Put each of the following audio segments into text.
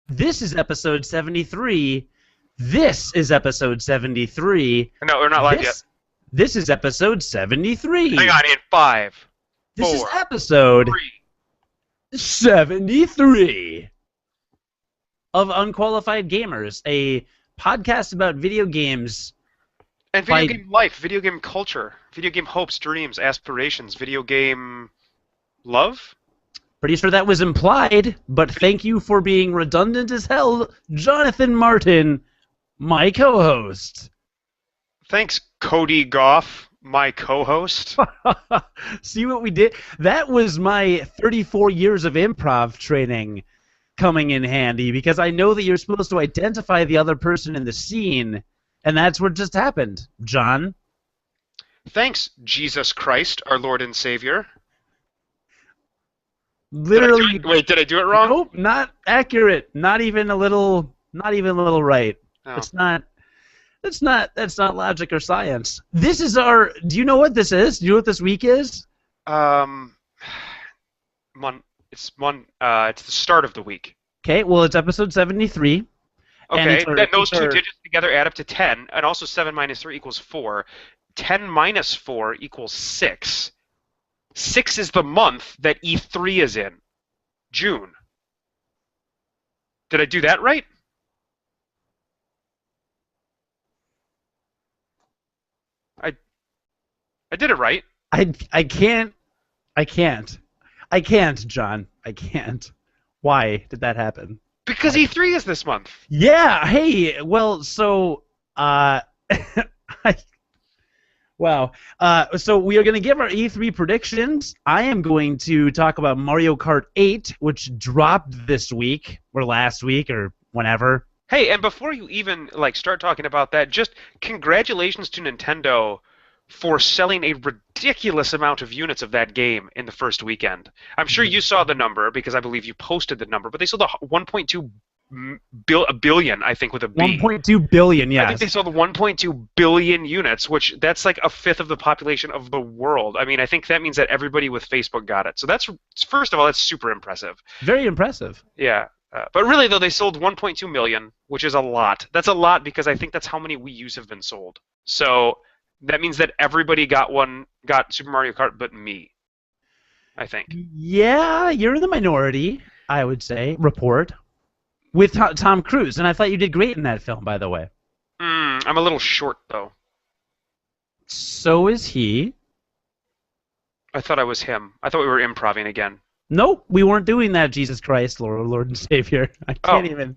This is episode 73. This is episode 73. No, we're not live yet. This is episode 73. Hang on, in 5, This 4, is episode 3. 73 of Unqualified Gamers, a podcast about video games. And video game life, video game culture, video game hopes, dreams, aspirations, video game love? Pretty sure that was implied, but thank you for being redundant as hell, Jonathan Martin, my co-host. Thanks, Cody Goff, my co-host. See what we did? That was my 34 years of improv training coming in handy, because I know that you're supposed to identify the other person in the scene, and that's what just happened, John. Thanks, Jesus Christ, our Lord and Savior. Literally. Did I do it wrong? Nope, not accurate. Not even a little right. No. It's not. That's not logic or science. This is our. Do you know what this is? Do you know what this week is? It's the start of the week. Okay, well, it's episode 73. Okay, then those two digits together add up to 10, and also 7 minus 3 equals 4. 10 minus 4 equals 6. 6 is the month that E3 is in. June. Did I do that right? I did it right. I can't, John. I can't. Why did that happen? Because E3 is this month. Yeah. Hey. Well. So. Wow. So we are going to give our E3 predictions. I am going to talk about Mario Kart 8, which dropped this week or last week or whenever. Hey, and before you even start talking about that, just congratulations to Nintendo for selling a ridiculous amount of units of that game in the first weekend. I'm sure you saw the number because I believe you posted the number, but they sold 1.2 billion, I think, with a B. 1.2 billion, yes. I think they sold 1.2 billion units, which that's like a fifth of the population of the world. I mean, I think that means that everybody with Facebook got it. So that's, first of all, that's super impressive. Very impressive. Yeah. But really, though, they sold 1.2 million, which is a lot. That's a lot because I think that's how many Wii U's have been sold. So that means that everybody got Super Mario Kart but me, I think. Yeah, you're in the minority, I would say. Report. With Tom Cruise, and I thought you did great in that film, by the way. I'm a little short, though. So is he. I thought I was him. I thought we were improvising again. Nope, we weren't doing that, Jesus Christ, Lord and Savior. I can't even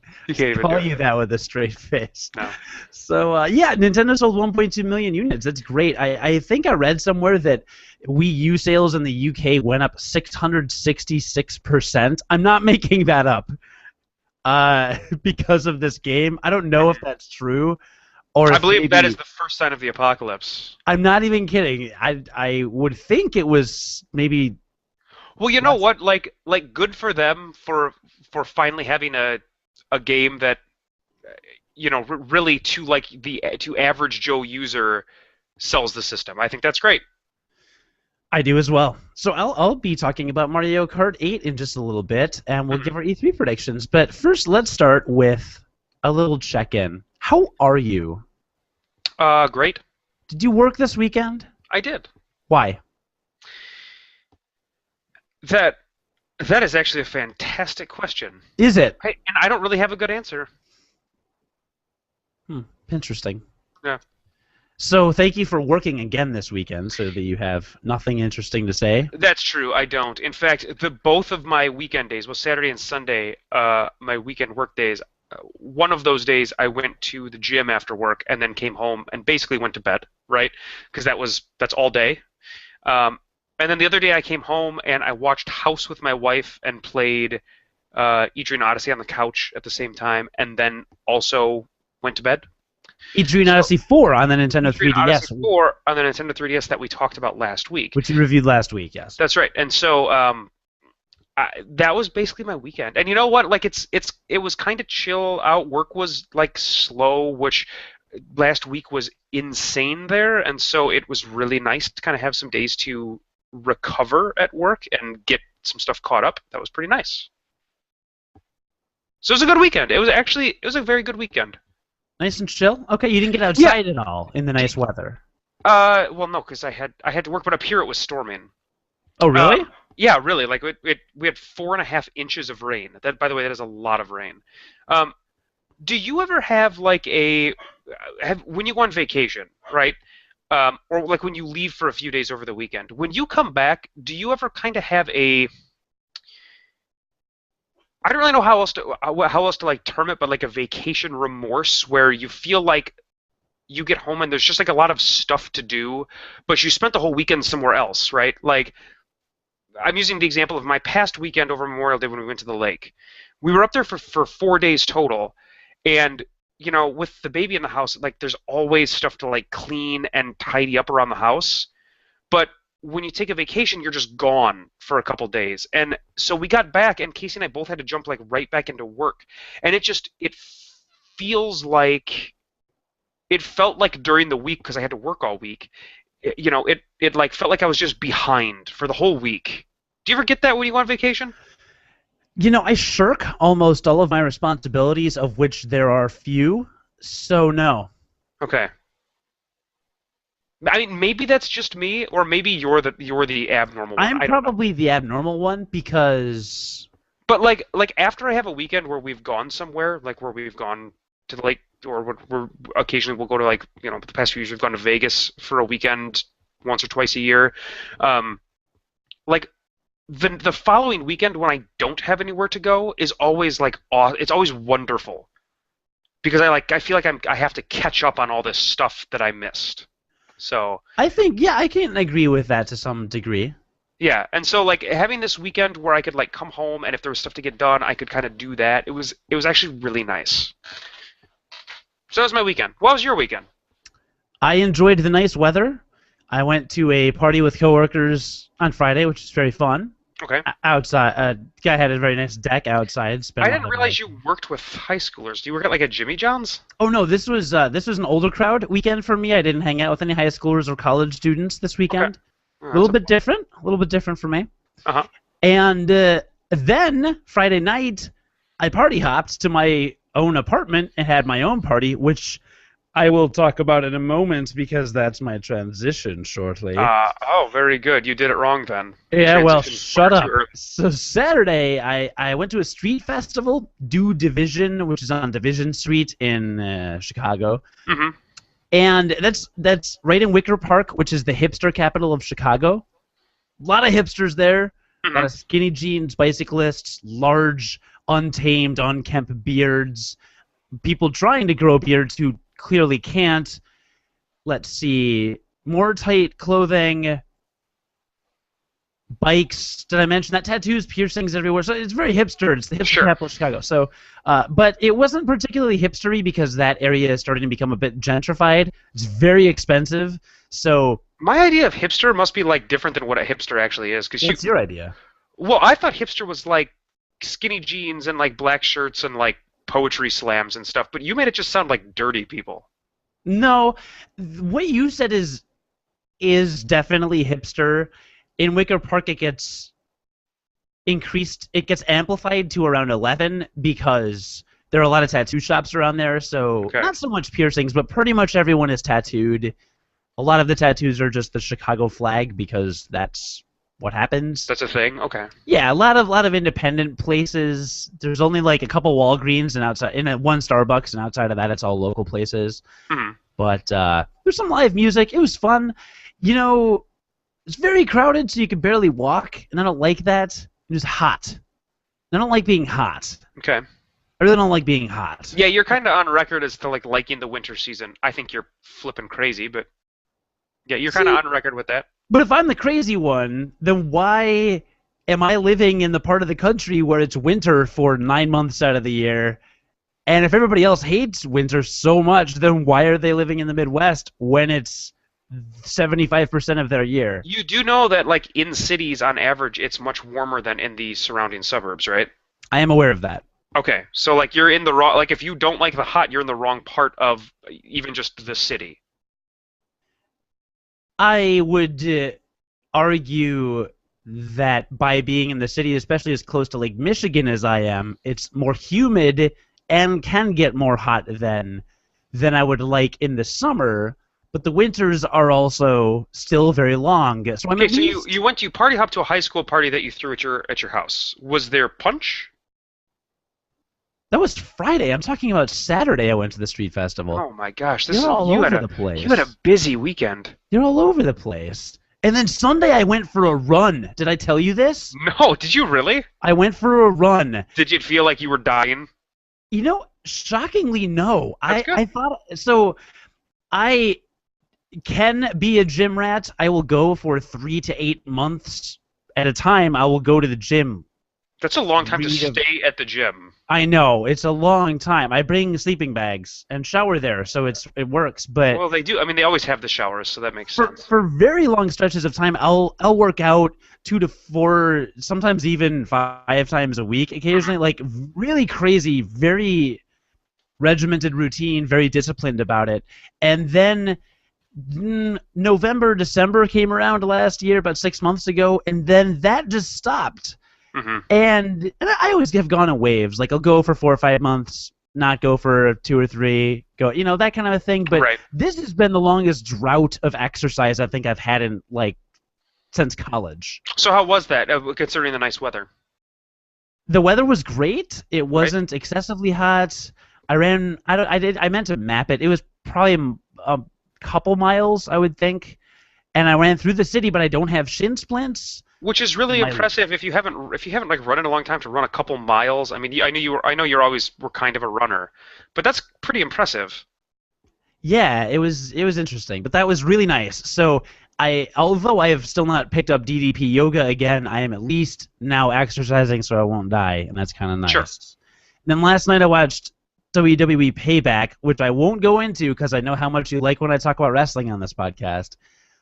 call you that with a straight face. No. So, yeah, Nintendo sold 1.2 million units. That's great. I think I read somewhere that Wii U sales in the UK went up 666%. I'm not making that up. Because of this game. I don't know if that's true. Or I believe that is the first sign of the apocalypse. I'm not even kidding. I would think it was maybe... Well, you know what? Like good for them for finally having a game that, really to average Joe user sells the system. I think that's great. I do as well. So I'll be talking about Mario Kart 8 in just a little bit, and we'll give our E3 predictions. But first, let's start with a little check-in. How are you? Great. Did you work this weekend? I did. Why? That is actually a fantastic question. Is it? And I don't really have a good answer. Interesting. Yeah. So thank you for working again this weekend so that you have nothing interesting to say. That's true. I don't. In fact, both of my weekend days, well, Saturday and Sunday, my weekend work days, one of those days I went to the gym after work and then came home and basically went to bed, right? Because that's all day. And then the other day I came home and I watched House with my wife and played Etrian Odyssey on the couch at the same time, and then also went to bed. Etrian Odyssey IV on the Nintendo 3DS. Odyssey IV on the Nintendo 3DS that we talked about last week. Which you reviewed last week, yes. That's right. And so that was basically my weekend. And you know what? It was kind of chill out. Work was slow, which last week was insane there, and so it was really nice to kind of have some days to recover at work and get some stuff caught up. That was pretty nice. So it was a good weekend. It was a very good weekend. Nice and chill. Okay, you didn't get Yeah. outside at all in the nice weather. Well, no, because I had to work, but up here it was storming. Oh, really? Yeah, really. Like we had 4.5 inches of rain. That, by the way, that is a lot of rain. Um, do you ever have like have when you go on vacation, right? Or like when you leave for a few days over the weekend, when you come back, do you ever kind of have a I don't really know how else to like term it, but like a vacation remorse where you feel like you get home and there's just like a lot of stuff to do, but you spent the whole weekend somewhere else, right? Like I'm using the example of my past weekend over Memorial Day when we went to the lake. We were up there for 4 days total, and with the baby in the house, like there's always stuff to like clean and tidy up around the house. But when you take a vacation, you're just gone for a couple days. And so we got back, and Casey and I both had to jump like right back into work. And it feels like it felt like during the week because I had to work all week. It like felt like I was just behind for the whole week. Do you ever get that when you go on vacation? I shirk almost all of my responsibilities, of which there are few, so no. Okay. I mean, maybe that's just me, or maybe you're the abnormal one. I'm I don't know. probably the abnormal one because But like after I have a weekend where we've gone somewhere, like where we've gone to the lake, or we're occasionally we'll go to like the past few years we've gone to Vegas for a weekend once or twice a year. Um, like the following weekend when I don't have anywhere to go is always like it's always wonderful because I feel like I have to catch up on all this stuff that I missed. So I think, yeah, I can agree with that to some degree. yeah, and so like having this weekend where I could like come home and if there was stuff to get done, I could kind of do that. It was actually really nice. So that was my weekend. What was your weekend? I enjoyed the nice weather. I went to a party with coworkers on Friday, which was very fun. Okay. Outside, guy had a very nice deck outside. Spent I a lot didn't of realize night. you worked with high schoolers. Do you work at like a Jimmy John's? Oh no, this was an older crowd weekend for me. I didn't hang out with any high schoolers or college students this Okay. weekend. Oh, A little that's bit different. A little bit different for me. uh-huh. And then Friday night, I party hopped to my own apartment and had my own party, which I will talk about in a moment because that's my transition shortly. Oh, very good. You did it wrong then. You Yeah, well, transitioned shut far too up. early. So Saturday, I went to a street festival, Do Division, which is on Division Street in Chicago, Hmm. and that's right in Wicker Park, which is the hipster capital of Chicago. A lot of hipsters there, a lot Hmm. of skinny jeans, bicyclists, large, untamed, unkempt beards, people trying to grow beards who clearly can't. Let's see, more tight clothing, bikes. Did I mention that? Tattoos, piercings everywhere. So it's very hipster. It's the hipster Sure. capital of Chicago. So, but it wasn't particularly hipstery because that area is starting to become a bit gentrified. It's very expensive. So, My idea of hipster must be like different than what a hipster actually is. what's your idea? Well, I thought hipster was like skinny jeans and like black shirts and like poetry slams and stuff, but you made it just sound like dirty people. No, what you said is definitely hipster. In Wicker Park, it gets increased. It gets amplified to around 11 because there are a lot of tattoo shops around there. So Okay. not so much piercings, but pretty much everyone is tattooed. A lot of the tattoos are just the Chicago flag because that's what happens. That's a thing? Okay. Yeah, a lot of independent places. There's only like a couple Walgreens and outside, one Starbucks, and outside of that, it's all local places. Hmm. But there's some live music. It was fun. It's very crowded, so you could barely walk, and I don't like that. It was hot. I don't like being hot. Okay. I really don't like being hot. Yeah, you're kind of on record as to like liking the winter season. I think you're flipping crazy, but yeah, you're kind of See, on record with that. but if I'm the crazy one, then why am I living in the part of the country where it's winter for 9 months out of the year? And if everybody else hates winter so much, then why are they living in the Midwest when it's 75% of their year? You do know that like in cities on average it's much warmer than in the surrounding suburbs, right? I am aware of that. Okay. So like you're in the wrong like if you don't like the hot, you're in the wrong part of even just the city. I would argue that by being in the city, especially as close to Lake Michigan as I am, it's more humid and can get more hot than I would like in the summer. But the winters are also still very long. So I'm Okay, at so least you party hopped to a high school party that you threw at your house. Was there punch? that was Friday. I'm talking about Saturday. I went to the street festival. Oh my gosh, You're all over the you had a place. busy weekend. You're all over the place. And then Sunday I went for a run. Did I tell you this? No, did you really? I went for a run. Did you feel like you were dying? You know, shockingly, no. That's good. I thought so. I can be a gym rat. I will go for 3 to 8 months at a time. I will go to the gym. That's a long time to Read a- stay at the gym. I know it's a long time. I bring sleeping bags and shower there, so it works. But Well, they do. I mean, they always have the showers, so that makes for sense. for very long stretches of time, I'll work out 2 to 4, sometimes even 5 times a week. Occasionally, like really crazy, very regimented routine, very disciplined about it. And then November, December came around last year, about 6 months ago, and then that just stopped. Hmm. And I always have gone in waves. Like I'll go for 4 or 5 months, not go for 2 or 3, go, that kind of a thing. But Right. this has been the longest drought of exercise I think I've had in since college. So how was that, considering the nice weather? The weather was great. It wasn't excessively hot. I ran. I meant to map it. It was probably a couple miles, I would think. And I ran through the city, but I don't have shin splints. Which is really impressive if you haven't like run in a long time to run a couple miles. I mean, I know you're always were kind of a runner, but that's pretty impressive. Yeah, it was interesting, but that was really nice. So although I have still not picked up DDP yoga again, I am at least now exercising so I won't die, and that's kind of nice. Sure. Then last night I watched WWE Payback, which I won't go into because I know how much you like when I talk about wrestling on this podcast.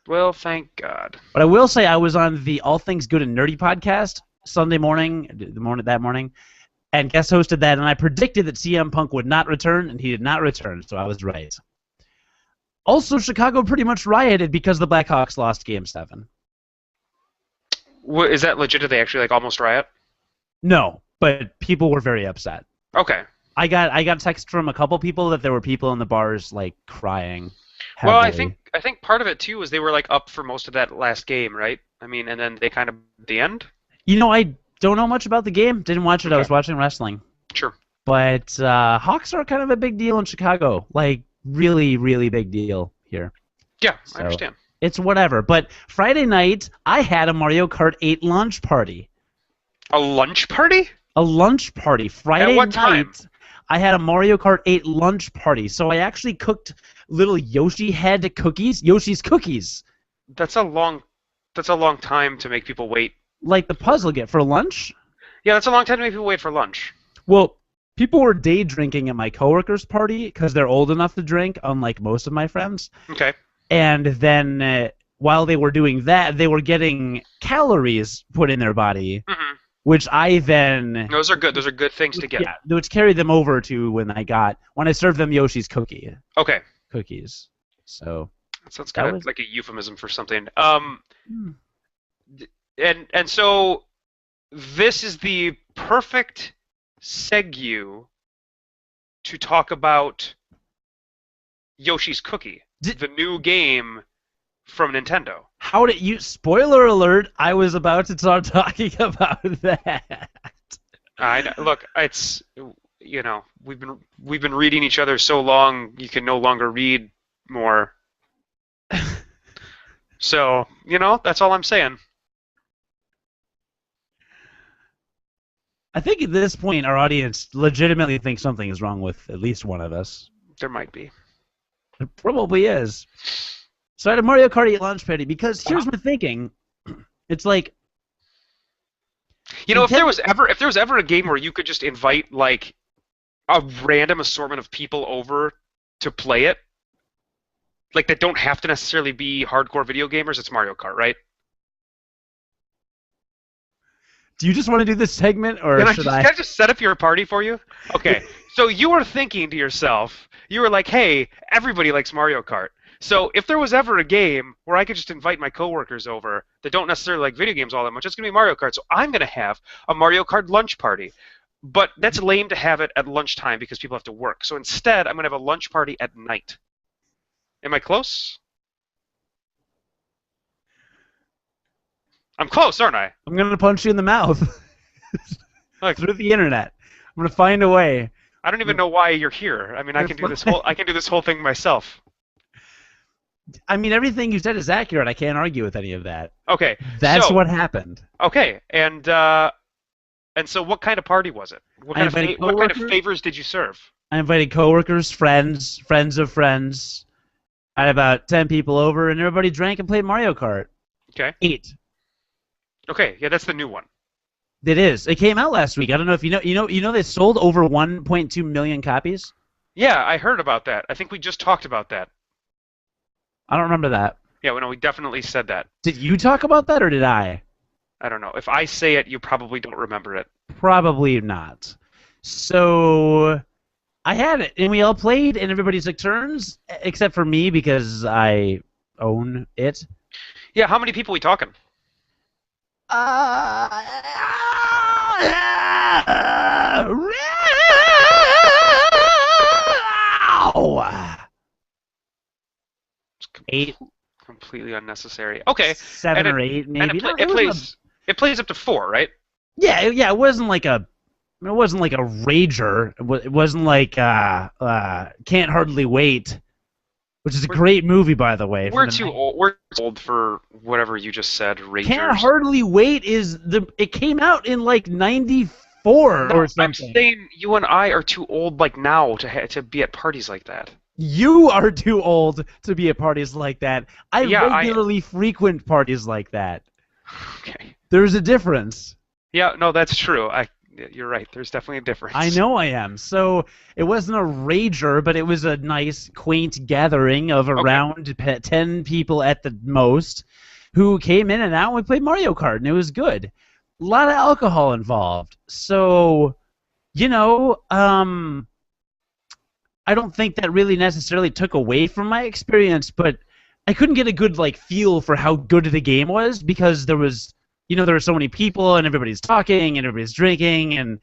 Well, thank God. But I will say I was on the All Things Good and Nerdy podcast Sunday morning, that morning, and guest hosted that, and I predicted that CM Punk would not return, and he did not return, so I was right. Also, Chicago pretty much rioted because the Blackhawks lost Game 7. Is that legit? Did they actually almost riot? No, but people were very upset. Okay. I got text from a couple people that there were people in the bars crying. Well, heavily. I think part of it too was they were up for most of that last game, right? I mean, and then they kind of at the end. I don't know much about the game. Didn't watch it. I was watching wrestling. Sure. But Hawks are kind of a big deal in Chicago. Really, really big deal here. Yeah, So, I understand. It's whatever. But Friday night, I had a Mario Kart 8 lunch party. A lunch party? A lunch party. Friday At what night, time? I had a Mario Kart 8 lunch party. So I actually cooked little Yoshi head cookies. Yoshi's cookies. That's a long time to make people wait. Like the puzzle get for lunch? Yeah, that's a long time to make people wait for lunch. Well, people were day drinking at my coworker's party because they're old enough to drink, unlike most of my friends. Okay. And then while they were doing that, they were getting calories put in their body, Hmm. which I then... Those are good. Those are good things to get. Yeah, which carried them over to when I served them Yoshi's Okay. cookies. So That sounds That kind of was- like a euphemism for something. Hmm. And so this is the perfect segue to talk about Yoshi's Cookie, the new game from Nintendo. How did you... Spoiler alert, I was about to start talking about that. Look, it's we've been reading each other so long you can no longer read more. So, that's all I'm saying. I think at this point our audience legitimately thinks something is wrong with at least one of us. There might be. It probably is. So I had a Mario Kart 8 launch party because here's my thinking. It's like... If there was ever a game where you could just invite a random assortment of people over to play it, that don't have to necessarily be hardcore video gamers, it's Mario Kart, right? Do you just want to do this segment, or should I? Can I just set up your party for you? Okay. So you were thinking to yourself, you were like, hey, everybody likes Mario Kart. So if there was ever a game where I could just invite my coworkers over that don't necessarily like video games all that much, it's gonna be Mario Kart. So I'm gonna have a Mario Kart lunch party. But that's lame to have it at lunchtime because people have to work. So instead, I'm gonna have a lunch party at night. Am I close? I'm close, aren't I? I'm gonna punch you in the mouth Look, through the internet. I'm gonna find a way. I don't even know why you're here. I mean, I can do this whole thing myself. I mean, everything you said is accurate. I can't argue with any of that. Okay. That's so, what happened. Okay, and so what kind of party was it? What kind of favors did you serve? I invited coworkers, friends of friends. I had about 10 people over, and everybody drank and played Mario Kart. Okay. 8. Okay, yeah, that's the new one. It is. It came out last week. I don't know if you know they sold over 1.2 million copies. Yeah, I heard about that. I think we just talked about that. I don't remember that. Yeah, well, no, we definitely said that. Did you talk about that, or did I? I don't know. If I say it, you probably don't remember it. Probably not. So I had it, and we all played, and everybody took turns, except for me because I own it. Yeah, how many people are we talking? Eight. Completely unnecessary. Okay. 7 or 8, maybe. It plays up to 4, right? Yeah. It wasn't like a rager. It wasn't like Can't Hardly Wait, which is a great movie, by the way. We're too old for whatever you just said. Ragers. Can't Hardly Wait it came out in like '94 or something. I'm saying you and I are too old like now to be at parties like that. You are too old to be at parties like that. I regularly frequent parties like that. Okay. There's a difference. Yeah, no, that's true. You're right. There's definitely a difference. I know I am. So it wasn't a rager, but it was a nice, quaint gathering of around 10 people at the most who came in and out, and we played Mario Kart, and it was good. A lot of alcohol involved. So, I don't think that really necessarily took away from my experience, but I couldn't get a good feel for how good the game was because there was, there were so many people and everybody's talking and everybody's drinking and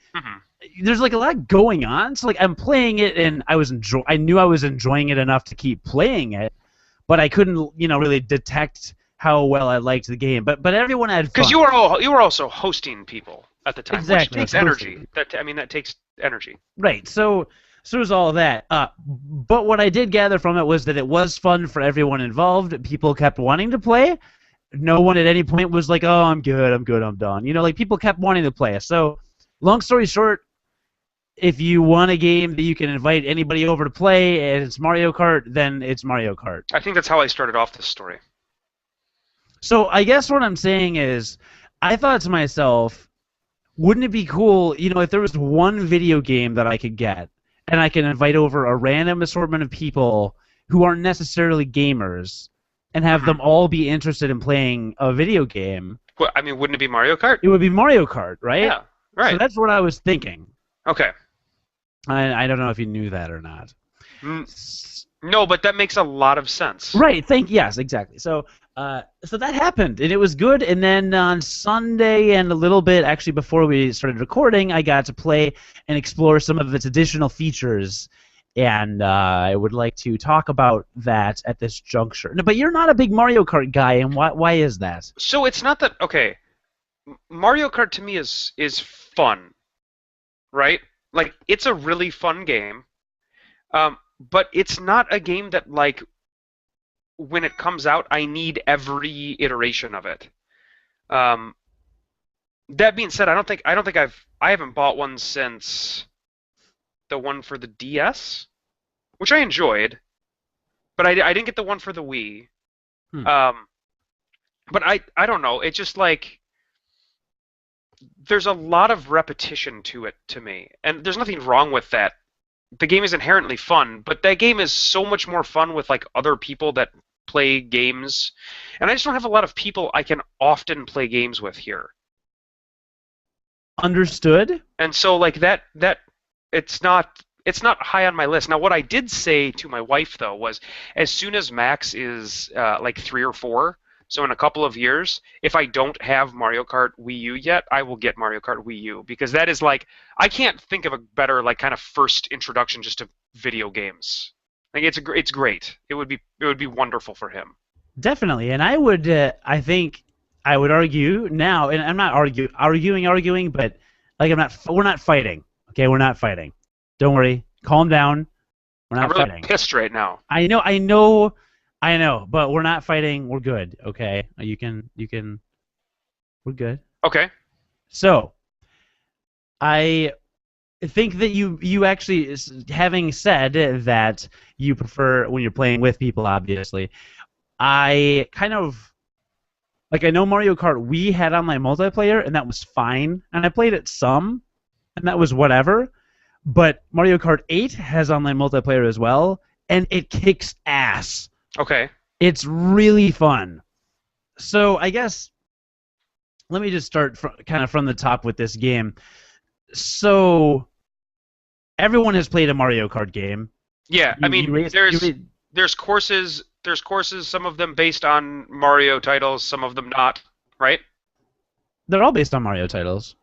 there's a lot going on. So I'm playing it and I knew I was enjoying it enough to keep playing it, but I couldn't really detect how well I liked the game. But everyone had fun. Because you were also hosting people at the time, exactly, which takes energy. That takes energy. Right. So there's all of that. But what I did gather from it was that it was fun for everyone involved. People kept wanting to play. No one at any point was like, oh, I'm good, I'm done. People kept wanting to play. So long story short, if you want a game that you can invite anybody over to play and it's Mario Kart, then it's Mario Kart. I think that's how I started off this story. So I guess what I'm saying is I thought to myself, wouldn't it be cool, if there was one video game that I could get and I can invite over a random assortment of people who aren't necessarily gamers and have them all be interested in playing a video game. Well, wouldn't it be Mario Kart? It would be Mario Kart, right? Yeah, right. So that's what I was thinking. Okay. I don't know if you knew that or not. No, but that makes a lot of sense. Right. Yes, exactly. So that happened, and it was good. And then on Sunday and a little bit, actually, before we started recording, I got to play and explore some of its additional features. And I would like to talk about that at this juncture. No, but you're not a big Mario Kart guy, and why is that? So it's not that okay. Mario Kart to me is fun, right? It's a really fun game, but it's not a game that when it comes out, I need every iteration of it. That being said, I haven't bought one since the one for the DS, which I enjoyed, but I didn't get the one for the Wii. But I don't know. It's just there's a lot of repetition to it to me, and there's nothing wrong with that. The game is inherently fun, but that game is so much more fun with other people that play games, and I just don't have a lot of people I can often play games with here. Understood. And so that it's not It's not high on my list. Now, what I did say to my wife though was, as soon as Max is like 3 or 4, so in a couple of years, if I don't have Mario Kart Wii U yet, I will get Mario Kart Wii U because that is like I can't think of a better like kind of first introduction just to video games. Like it's great. It would be wonderful for him. Definitely, and I would, I think, I would argue now, and I'm not arguing, but like we're not fighting. Okay, we're not fighting. Don't worry, calm down. We're I'm not really fighting. pissed right now. I know, but we're not fighting. We're good. Okay, you can. We're good. Okay. So, I think that you actually, having said that you prefer when you're playing with people, obviously, I kind of like I know Mario Kart Wii had online multiplayer, and that was fine, and I played it some, and that was whatever. But Mario Kart 8 has online multiplayer as well, and it kicks ass. Okay. It's really fun. So I guess let me just start kind of from the top with this game. So everyone has played a Mario Kart game. Yeah, I mean, there's courses. There's courses. Some of them based on Mario titles. Some of them not. Right. They're all based on Mario titles.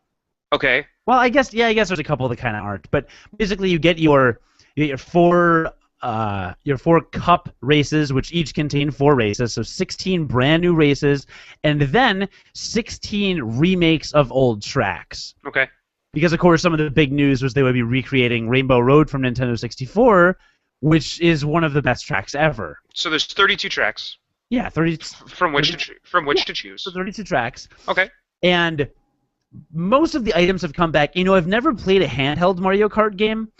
Okay. Well, I guess there's a couple that kind of aren't, but basically you get your four cup races, which each contain 4 races, so 16 brand new races, and then 16 remakes of old tracks. Okay. Because of course some of the big news was they would be recreating Rainbow Road from Nintendo 64, which is one of the best tracks ever. So there's 32 tracks. Yeah, 30. From which to choose. So 32 tracks. Okay. And most of the items have come back. You know, I've never played a handheld Mario Kart game.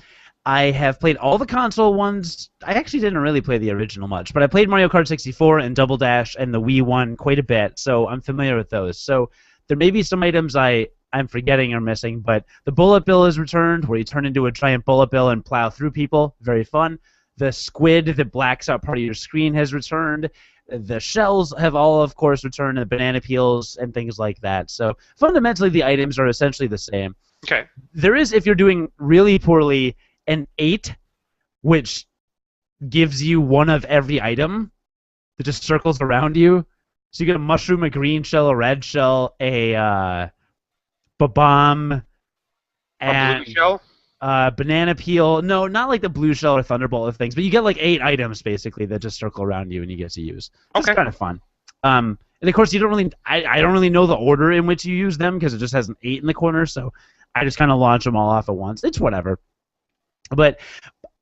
I have played all the console ones. I actually didn't really play the original much, but I played Mario Kart 64 and Double Dash and the Wii one quite a bit, so I'm familiar with those. So there may be some items I'm forgetting or missing, but the bullet bill is returned, where you turn into a giant bullet bill and plow through people. Very fun. The squid that blacks out part of your screen has returned. The shells have all, of course, returned, and the banana peels and things like that. So fundamentally, the items are essentially the same. Okay. There is, if you're doing really poorly, an 8, which gives you one of every item that just circles around you. So you get a mushroom, a green shell, a red shell, a bomb, and a blue shell? Banana peel. No, not like the blue shell or thunderbolt or things, but you get like 8 items basically that just circle around you and you get to use. It's kind of fun. And of course, you don't really. I don't really know the order in which you use them because it just has an 8 in the corner. So I just kind of launch them all off at once. It's whatever. But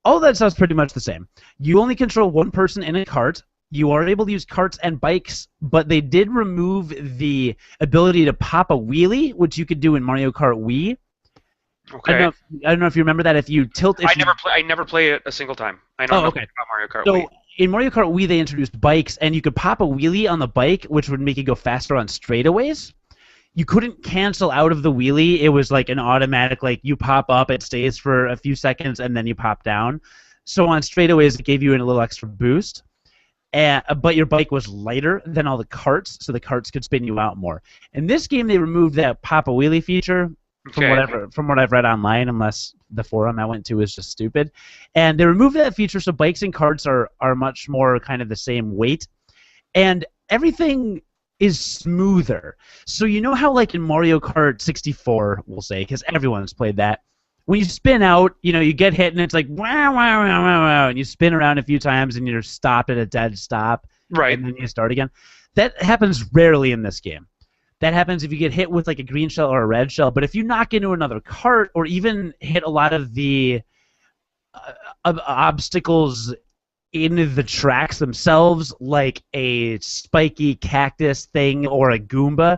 all that stuff's pretty much the same. You only control one person in a cart. You are able to use carts and bikes, but they did remove the ability to pop a wheelie, which you could do in Mario Kart Wii. Okay. I don't know if you remember that. If you tilt, I never play it a single time. I know nothing about Mario Kart Wii. So in Mario Kart Wii, they introduced bikes, and you could pop a wheelie on the bike, which would make you go faster on straightaways. You couldn't cancel out of the wheelie. It was like an automatic, like you pop up, it stays for a few seconds, and then you pop down. So on straightaways, it gave you a little extra boost. But your bike was lighter than all the carts, so the carts could spin you out more. In this game, they removed that pop a wheelie feature from what I've read online, unless the forum I went to is just stupid. And they removed that feature, so bikes and carts are much more kind of the same weight. And everything is smoother. So you know how like in Mario Kart 64, we'll say, because everyone's played that, when you spin out, you know, you get hit and it's like wow, wow, wow, wow, wow, and you spin around a few times and you're stopped at a dead stop. Right. And then you start again. That happens rarely in this game. That happens if you get hit with like a green shell or a red shell. But if you knock into another cart or even hit a lot of the obstacles in the tracks themselves, like a spiky cactus thing or a Goomba,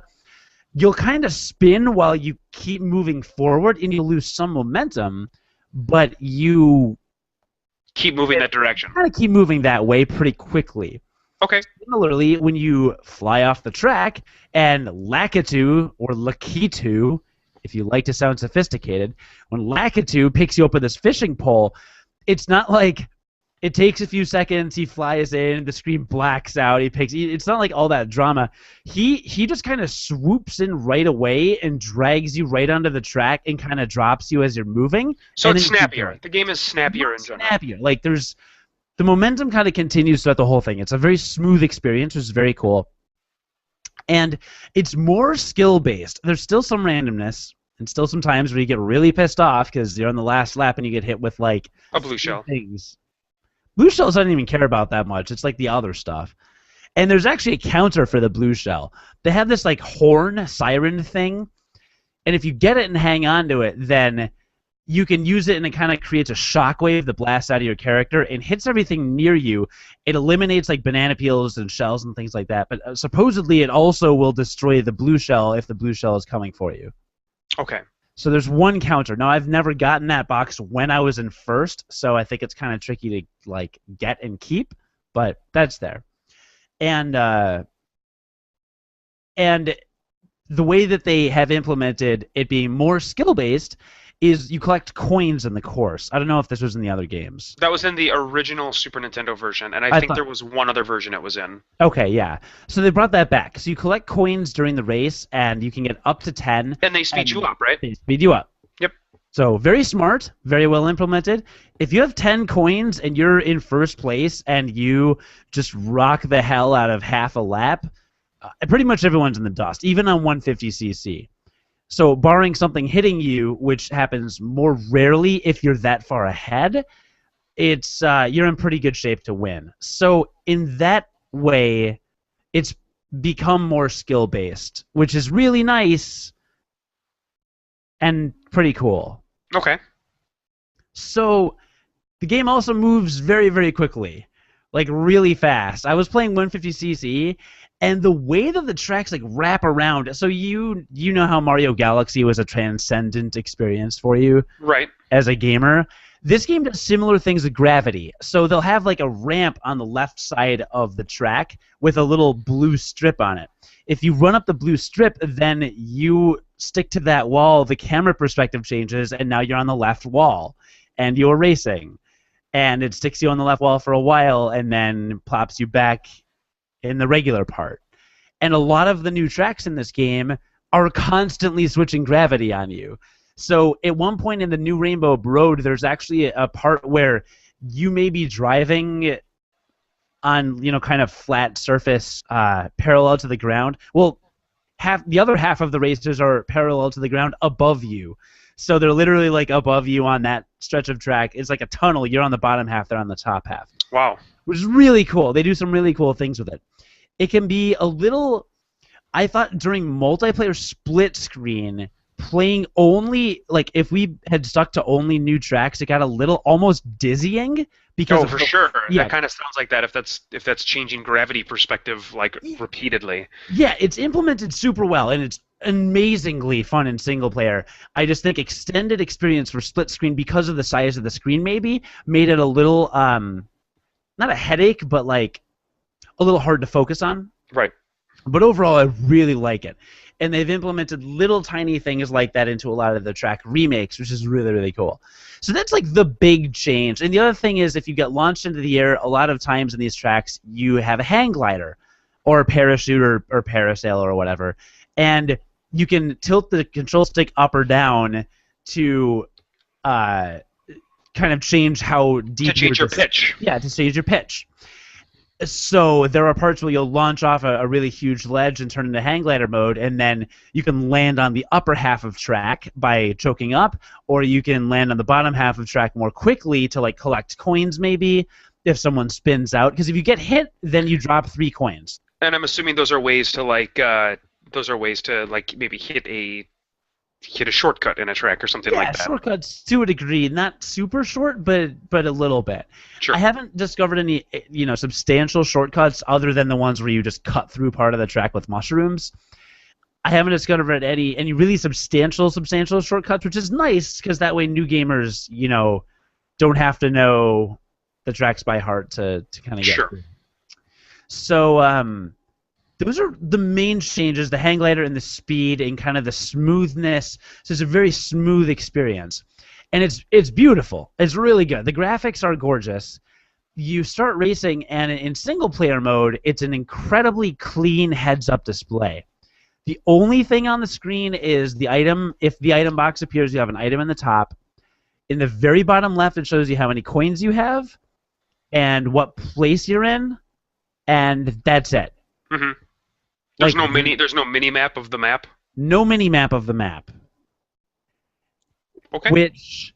you'll kind of spin while you keep moving forward, and you'll lose some momentum, but you keep moving that direction. Kind of keep moving that way pretty quickly. Okay. Similarly, when you fly off the track and Lakitu, or Lakitu, if you like to sound sophisticated, when Lakitu picks you up with this fishing pole, it's not like It takes a few seconds. He flies in. The screen blacks out. It's not like all that drama. He just kind of swoops in right away and drags you right onto the track and kind of drops you as you're moving. So it's snappier. The game is snappier in general. Snappier. Like the momentum kind of continues throughout the whole thing. It's a very smooth experience, which is very cool. And it's more skill-based. There's still some randomness, and still some times where you get really pissed off because you're on the last lap and you get hit with, like, a blue shell. Things. Blue shells I don't even care about that much. It's like the other stuff. And there's actually a counter for the blue shell. They have this, like, horn siren thing, and if you get it and hang on to it, then you can use it and it kind of creates a shockwave that blasts out of your character and hits everything near you. It eliminates like banana peels and shells and things like that, but supposedly it also will destroy the blue shell if the blue shell is coming for you. Okay. So there's one counter. Now I've never gotten that box when I was in first, so I think it's kind of tricky to like get and keep, but that's there. And the way that they have implemented it being more skill-based is you collect coins in the course. I don't know if this was in the other games. That was in the original Super Nintendo version, and I think there was one other version it was in. Okay, yeah. So they brought that back. So you collect coins during the race, and you can get up to 10. And they speed you up, right? They speed you up. Yep. So very smart, very well implemented. If you have 10 coins and you're in first place and you just rock the hell out of half a lap, pretty much everyone's in the dust, even on 150cc. So barring something hitting you, which happens more rarely if you're that far ahead, it's you're in pretty good shape to win. So in that way, it's become more skill-based, which is really nice and pretty cool. Okay. So the game also moves very, very quickly, like really fast. I was playing 150cc, and the way that the tracks like wrap around, so you know how Mario Galaxy was a transcendent experience for you, right? As a gamer, this game does similar things with gravity. So they'll have like a ramp on the left side of the track with a little blue strip on it. If you run up the blue strip, then you stick to that wall. The camera perspective changes, and now you're on the left wall, and you're racing, and it sticks you on the left wall for a while, and then plops you back in the regular part. And a lot of the new tracks in this game are constantly switching gravity on you. So at one point in the new Rainbow Road, there's actually a part where you may be driving on, you know, kind of flat surface parallel to the ground. Well, the other half of the races are parallel to the ground above you. So they're literally like above you on that stretch of track. It's like a tunnel. You're on the bottom half, they're on the top half. Wow. Which is really cool. They do some really cool things with it. It can be a little, I thought during multiplayer split screen, playing only, like if we had stuck to only new tracks, it got a little almost dizzying. Because for sure. Yeah. That kind of sounds like that if that's changing gravity perspective like repeatedly. Yeah, it's implemented super well, and it's amazingly fun in single player. I just think extended experience for split screen, because of the size of the screen maybe, made it a little, not a headache, but like a little hard to focus on. Right. But overall, I really like it. And they've implemented little tiny things like that into a lot of the track remakes, which is really, really cool. So that's like the big change. And the other thing is, if you get launched into the air, a lot of times in these tracks, you have a hang glider or a parachute or parasail or whatever. And you can tilt the control stick up or down to kind of change how deep... To change your pitch. Yeah, to change your pitch. So there are parts where you'll launch off a really huge ledge and turn into hang glider mode, and then you can land on the upper half of track by choking up, or you can land on the bottom half of track more quickly to like collect coins maybe if someone spins out. Because if you get hit, then you drop 3 coins. And I'm assuming those are ways to like maybe hit a shortcut in a track or something like that. Yeah, shortcuts to a degree, not super short, but a little bit. Sure. I haven't discovered any, substantial shortcuts other than the ones where you just cut through part of the track with mushrooms. I haven't discovered any really substantial shortcuts, which is nice because that way new gamers, don't have to know the tracks by heart to kind of get through. So, those are the main changes, the hang glider and the speed and kind of the smoothness. So it's a very smooth experience. And it's beautiful. It's really good. The graphics are gorgeous. you start racing, and in single-player mode, it's an incredibly clean heads-up display. The only thing on the screen is the item. If the item box appears, you have an item in the top. In the very bottom left, it shows you how many coins you have and what place you're in, and that's it. Mm-hmm. There's Like, there's no mini map of the map. no mini map of the map. Okay. Which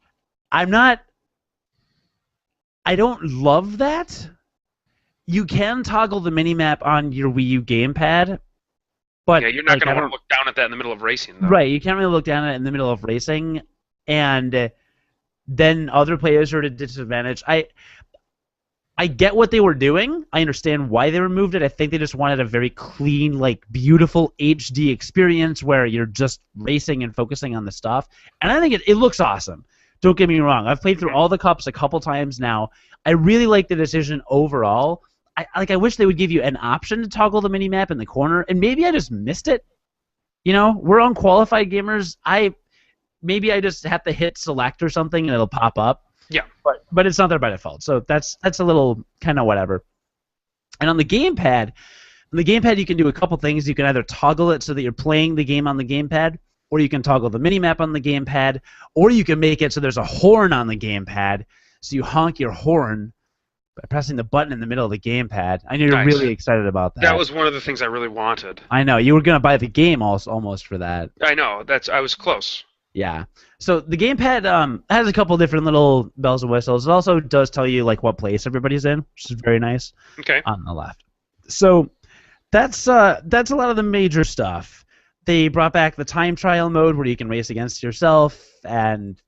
I don't love that. You can toggle the mini map on your Wii U gamepad, but Yeah, you're not like, going to want to look down at that in the middle of racing, though. right, you can't really look down at it in the middle of racing, and then other players are at a disadvantage. I get what they were doing. I understand why they removed it. I think they just wanted a very clean, like, beautiful HD experience where you're just racing and focusing on the stuff. And I think it looks awesome. Don't get me wrong. I've played through all the cups a couple times now. I really like the decision overall. I wish they would give you an option to toggle the mini-map in the corner, and maybe I just missed it. You know, we're unqualified gamers. Maybe I just have to hit select or something and it'll pop up. Yeah. But it's not there by default, so that's a little kind of whatever. And on the gamepad, you can do a couple things. You can either toggle it so that you're playing the game on the gamepad, or you can toggle the minimap on the gamepad, or you can make it so there's a horn on the gamepad, so you honk your horn by pressing the button in the middle of the gamepad. I know you're Nice. really excited about that. That was one of the things I really wanted. I know. You were going to buy the game almost for that. I know. I was close. Yeah. So the gamepad has a couple different little bells and whistles. It also does tell you like what place everybody's in, which is very nice. Okay. On the left. So that's a lot of the major stuff. They brought back the time trial mode where you can race against yourself and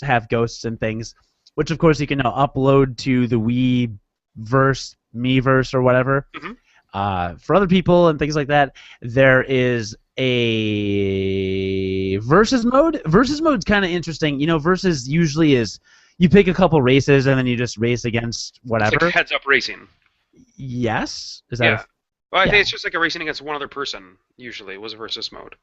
have ghosts and things, which of course you can now upload to the Wii-verse, Miiverse, or whatever. Mm-hmm. For other people and things like that, there is a versus mode. Versus mode's kind of interesting. You know, versus usually is you pick a couple races and then you just race against whatever. It's like heads-up racing. Yes? Is that Yeah. Well, I yeah. think it's just like a racing against one other person, usually, was versus mode.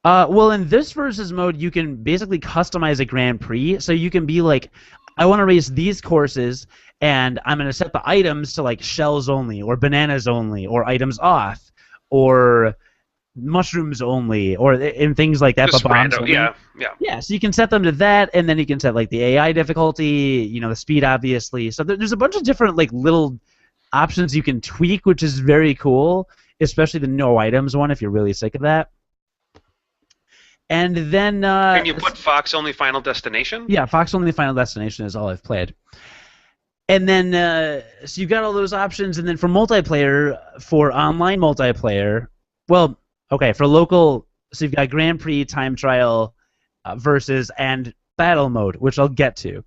Well, in this versus mode, you can basically customize a Grand Prix. So you can be like, I want to race these courses, and I'm going to set the items to like shells only, or bananas only, or items off, or mushrooms only, or and things like that. Just but bombs random, only. yeah. Yeah, so you can set them to that, and then you can set like the AI difficulty, you know, the speed, obviously. So there's a bunch of different like little options you can tweak, which is very cool, especially the no items one if you're really sick of that. And then Can you put Fox Only Final Destination? yeah, Fox Only Final Destination is all I've played. And then so you've got all those options, and then for multiplayer, for online multiplayer, well, okay, for local, so you've got Grand Prix, time trial, versus, and battle mode, which I'll get to.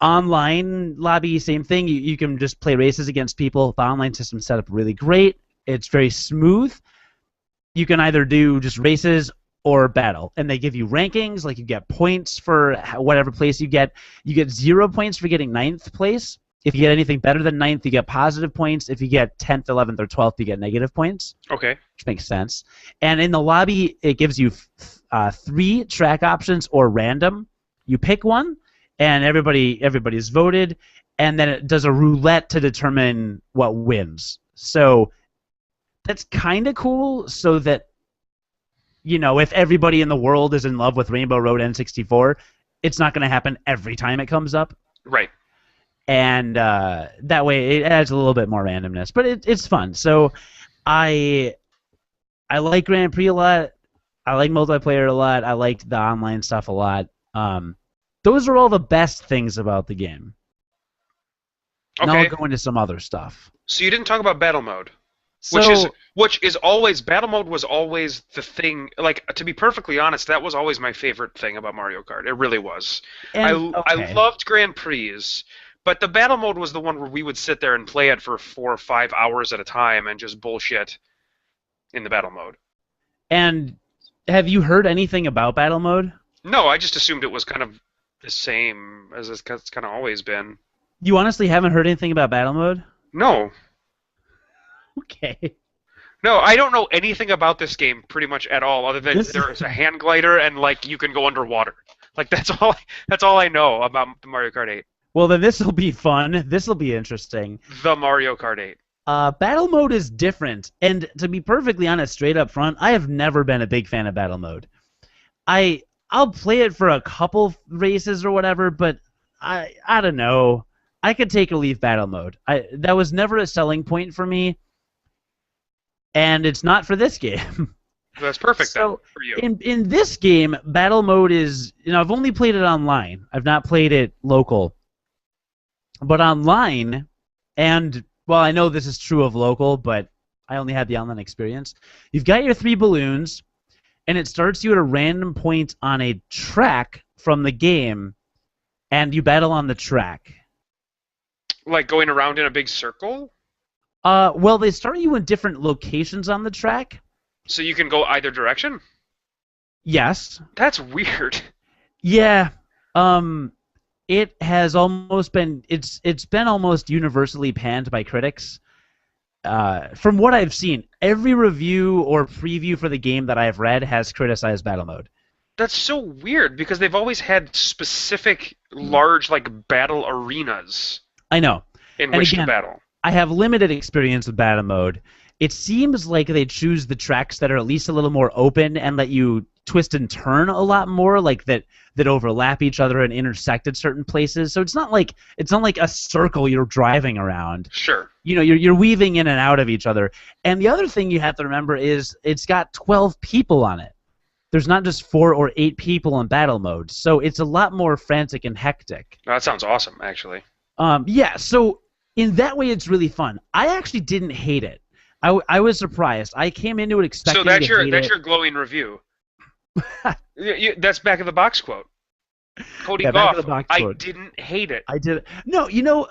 Online lobby, same thing. You can just play races against people. The online system's set up really great. It's very smooth. You can either do just races or battle, and they give you rankings. Like you get points for whatever place you get. You get 0 points for getting 9th place. If you get anything better than 9th, you get positive points. If you get 10th, 11th, or 12th, you get negative points. Okay. Which makes sense. And in the lobby, it gives you 3 track options or random. You pick one, and everybody's voted, and then it does a roulette to determine what wins. So that's kind of cool, so that, you know, if everybody in the world is in love with Rainbow Road N64, it's not going to happen every time it comes up. Right. And that way it adds a little bit more randomness. But it's fun. So I like Grand Prix a lot. I like multiplayer a lot. I liked the online stuff a lot. Those are all the best things about the game. Okay. Now I'll go into some other stuff. So you didn't talk about battle mode. So, Which is always, battle mode was always the thing. Like, to be perfectly honest, that was always my favorite thing about Mario Kart. It really was. I loved Grand Prix, but the battle mode was the one where we would sit there and play it for 4 or 5 hours at a time and just bullshit in the battle mode. And have you heard anything about battle mode? No, I just assumed it was kind of the same as it's kind of always been. You honestly haven't heard anything about battle mode? No. Okay. No, I don't know anything about this game pretty much at all, other than there's a hand glider and like you can go underwater. Like that's all I know about the Mario Kart 8. Well, then this will be fun. This will be interesting. The Mario Kart 8. Battle mode is different, and to be perfectly honest, straight up front, I have never been a big fan of battle mode. I'll play it for a couple races or whatever, but I don't know. I could take or leave battle mode. That was never a selling point for me, and it's not for this game. That's perfect then So for you. in this game, battle mode is, I've only played it online. I've not played it local. But online, and well, I know this is true of local, but I only had the online experience. You've got your 3 balloons, and it starts you at a random point on a track from the game, and you battle on the track. Like going around in a big circle? Well, they start you in different locations on the track. So you can go either direction? Yes. That's weird. Yeah. It has almost been it's been almost universally panned by critics. From what I've seen, every review or preview for the game that I've read has criticized battle mode. That's so weird because they've always had specific large like battle arenas I know. in And which again, to battle. I have limited experience with battle mode. It seems like they choose the tracks that are at least a little more open and let you twist and turn a lot more, like that overlap each other and intersect at certain places. So it's not like a circle you're driving around. Sure. You're weaving in and out of each other. And the other thing you have to remember is it's got 12 people on it. There's not just 4 or 8 people in battle mode, so it's a lot more frantic and hectic. That sounds awesome, actually. Yeah, so in that way, it's really fun. I actually didn't hate it. I was surprised. I came into it expecting So that's to hate it. your glowing review. That's back of the box quote. Cody Yeah, back of Goff. the box I quote. didn't hate it. I did. No,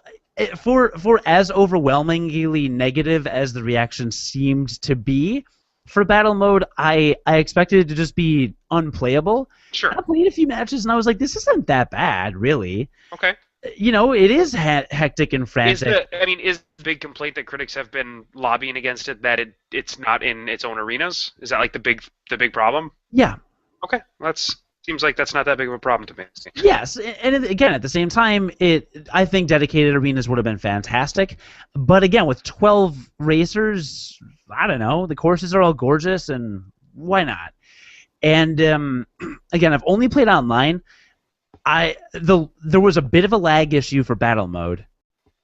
for as overwhelmingly negative as the reaction seemed to be for battle mode, I expected it to just be unplayable. Sure. I played a few matches and I was like, this isn't that bad, really. Okay. It is hectic and Is frantic. the big complaint that critics have been lobbying against it that it's not in its own arenas? Is that like the big problem? Yeah. Okay, seems like that's not that big of a problem to me. Yes, and again, at the same time, I think dedicated arenas would have been fantastic. But again, with 12 racers, I don't know, the courses are all gorgeous, and why not? And again, I've only played online. There was a bit of a lag issue for battle mode.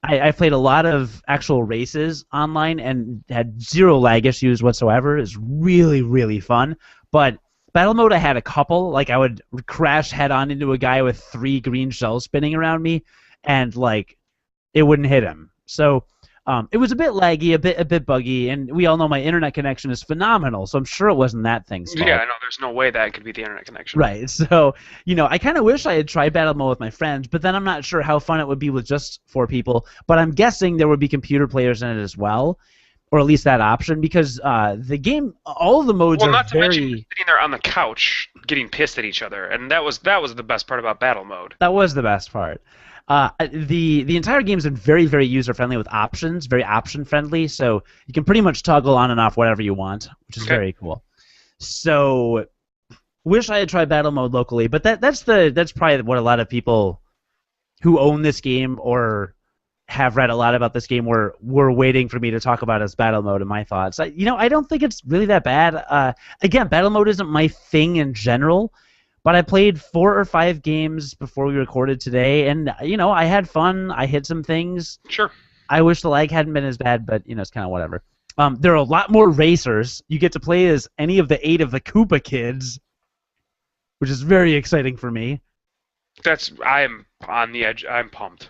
I played a lot of actual races online and had 0 lag issues whatsoever. It's really, really fun. But battle mode, I had a couple. Like, I would crash head-on into a guy with 3 green shells spinning around me, and, like, it wouldn't hit him. So it was a bit laggy, a bit buggy, and we all know my internet connection is phenomenal, so I'm sure it wasn't that thing's fault. Yeah, I know. There's no way that could be the internet connection. Right, so, I kind of wish I had tried battle mode with my friends, but then I'm not sure how fun it would be with just 4 people, but I'm guessing there would be computer players in it as well, or at least that option, because the game, all of the modes Well, are not to very... mention sitting there on the couch getting pissed at each other, and that was the best part about battle mode. That was the best part. The entire game's been very, very user-friendly with options, very option-friendly, so you can pretty much toggle on and off whatever you want, which is very cool. So, wish I had tried battle mode locally, but that's probably what a lot of people who own this game or have read a lot about this game were waiting for me to talk about as battle mode and my thoughts. I don't think it's really that bad. Again, battle mode isn't my thing in general, but I played 4 or 5 games before we recorded today, and I had fun. I hit some things. Sure. I wish the lag hadn't been as bad, but it's kind of whatever. There are a lot more racers. You get to play as any of the 8 of the Koopa kids, which is very exciting for me. I am on the edge. I'm pumped.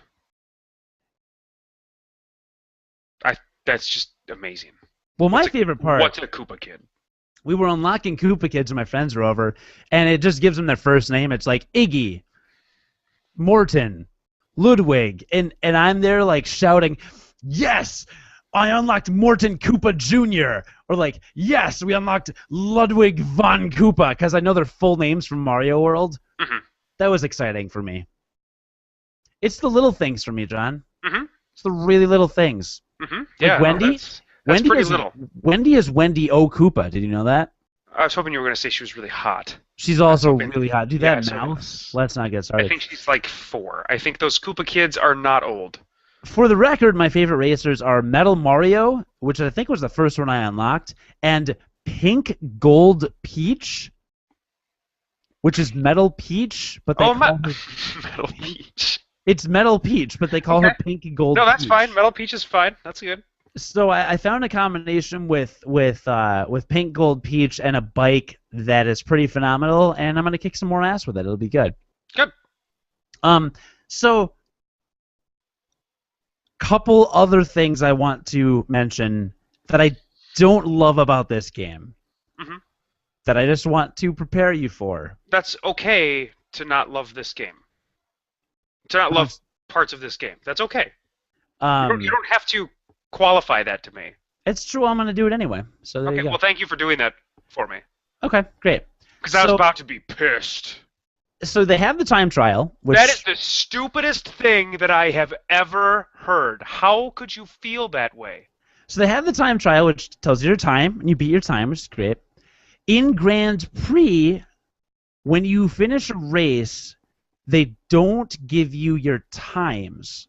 That's just amazing. Well, my favorite part... What's a Koopa kid? We were unlocking Koopa kids and my friends were over, and it just gives them their first name. It's like Iggy, Morton, Ludwig, and I'm there like shouting, "Yes! I unlocked Morton Koopa Jr." Or like, "Yes, we unlocked Ludwig von Koopa," because I know their full names from Mario World. Mm-hmm. That was exciting for me. It's the little things for me, John. Mm-hmm. It's the really little things. Mm-hmm. Like Yeah, Wendy. that's pretty little. Wendy is Wendy O. Koopa. Did you know that? I was hoping you were going to say she was really hot. She's I was also hoping, really hot. Dude, yeah, that so mouth. Let's not get I started. think she's like 4. I think those Koopa kids are not old. For the record, my favorite racers are Metal Mario, which I think was the first one I unlocked, and Pink Gold Peach, which is Metal Peach, but they Oh, call her Metal Peach. it's Metal Peach, but they call her Pink Gold No, that's Peach. fine. Metal Peach is fine. That's good. So I found a combination with Pink Gold Peach and a bike that is pretty phenomenal, and I'm gonna kick some more ass with it. It'll be good. Good. So couple other things I want to mention that I don't love about this game. Mm-hmm. That I just want to prepare you for. That's okay to not love this game. To not love parts of this game. That's okay. You don't have to qualify that to me. It's true. I'm going to do it anyway. So there you go. Well, thank you for doing that for me. Okay, great. Because I was about to be pissed. So they have the time trial. Which... That is the stupidest thing that I have ever heard. How could you feel that way? So they have the time trial, which tells you your time, and you beat your time, which is great. In Grand Prix, when you finish a race, they don't give you your times.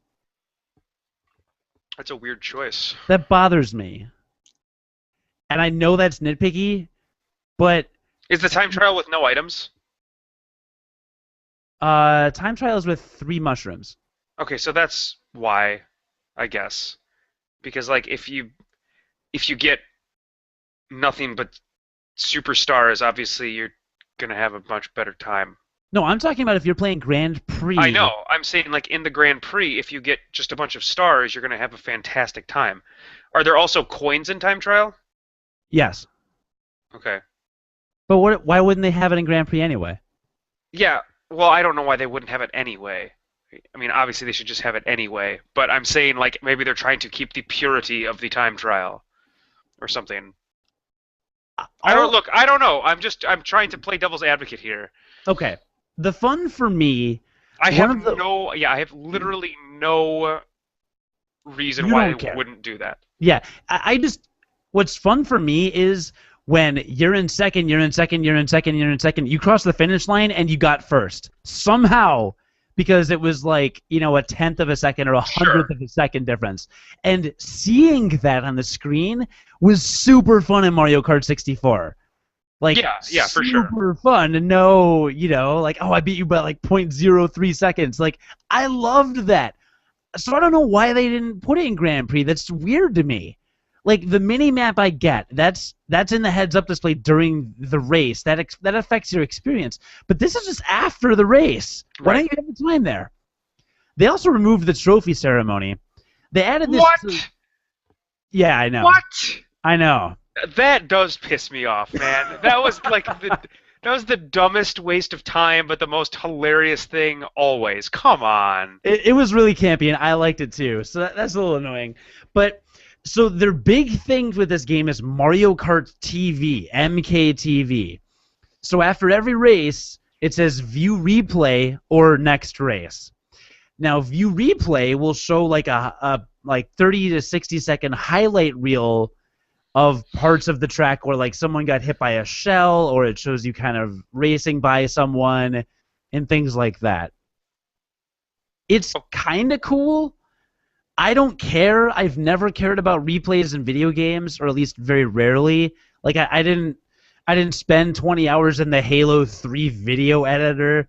That's a weird choice. That bothers me. And I know that's nitpicky, but... Is the time trial with no items? Time trial is with 3 mushrooms. Okay, so that's why, I guess. Because, like, if you get nothing but superstars, obviously you're going to have a much better time. No, I'm talking about if you're playing Grand Prix. I know. I'm saying, like, in the Grand Prix, if you get just a bunch of stars, you're going to have a fantastic time. Are there also coins in time trial? Yes. Okay. But why wouldn't they have it in Grand Prix anyway? Yeah, well, I don't know why they wouldn't have it anyway. I mean, obviously they should just have it anyway. But I'm saying, like, maybe they're trying to keep the purity of the time trial. Or something. I don't know. I'm trying to play devil's advocate here. Okay. The fun for me... I have literally no reason why I wouldn't do that. Yeah, I just... What's fun for me is when you're in second, you cross the finish line and you got first. Somehow, because it was like, a 1/10 of a second or a 100th of a second difference. And seeing that on the screen was super fun in Mario Kart 64. Like, yeah, for sure. Super fun to know, like, oh, I beat you by like 0.03 seconds. Like, I loved that. So I don't know why they didn't put it in Grand Prix. That's weird to me. Like, the mini-map I get, that's in the heads-up display during the race. That affects your experience. But this is just after the race. Why don't you have the time there? They also removed the trophy ceremony. They added this... What? Yeah, I know. What? I know. That does piss me off, man. That was like that was the dumbest waste of time, but the most hilarious thing always. Come on. It was really campy, and I liked it too. So that's a little annoying. But... So their big thing with this game is Mario Kart TV, MKTV. So after every race, it says view replay or next race. Now view replay will show like a 30 to 60 second highlight reel of parts of the track where like someone got hit by a shell, or it shows you kind of racing by someone and things like that. It's kind of cool. I don't care. I've never cared about replays in video games, or at least very rarely. Like I didn't spend 20 hours in the Halo 3 video editor.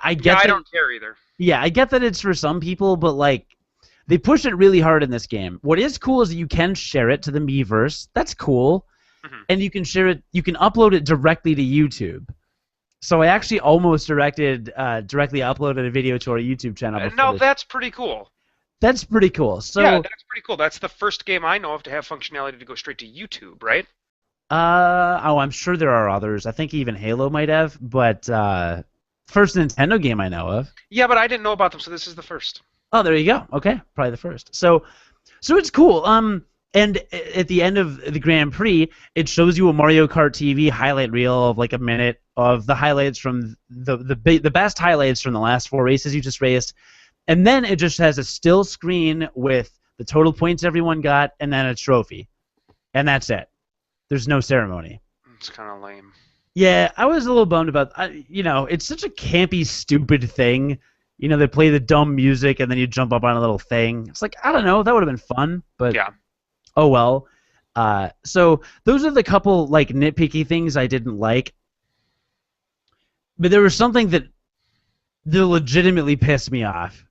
I don't care either. Yeah, I get that it's for some people, but like they push it really hard in this game. What is cool is that you can share it to the Miiverse. That's cool. Mm-hmm. And you can share it. You can upload it directly to YouTube. So I actually almost directly uploaded a video to our YouTube channel. No, that's pretty cool. That's pretty cool. So yeah, that's pretty cool. That's the first game I know of to have functionality to go straight to YouTube, right? I'm sure there are others. I think even Halo might have, but first Nintendo game I know of. Yeah, but I didn't know about them, so this is the first. Oh, there you go. Okay, probably the first. So it's cool. And at the end of the Grand Prix, it shows you a Mario Kart TV highlight reel of like a minute of the highlights from the best highlights from the last 4 races you just raced. And then it just has a still screen with the total points everyone got and then a trophy. And that's it. There's no ceremony. It's kind of lame. Yeah, I was a little bummed about. It's such a campy, stupid thing. They play the dumb music and then you jump up on a little thing. It's like, I don't know, that would have been fun, but Yeah. oh well. So those are the couple like nitpicky things I didn't like. But there was something that legitimately pissed me off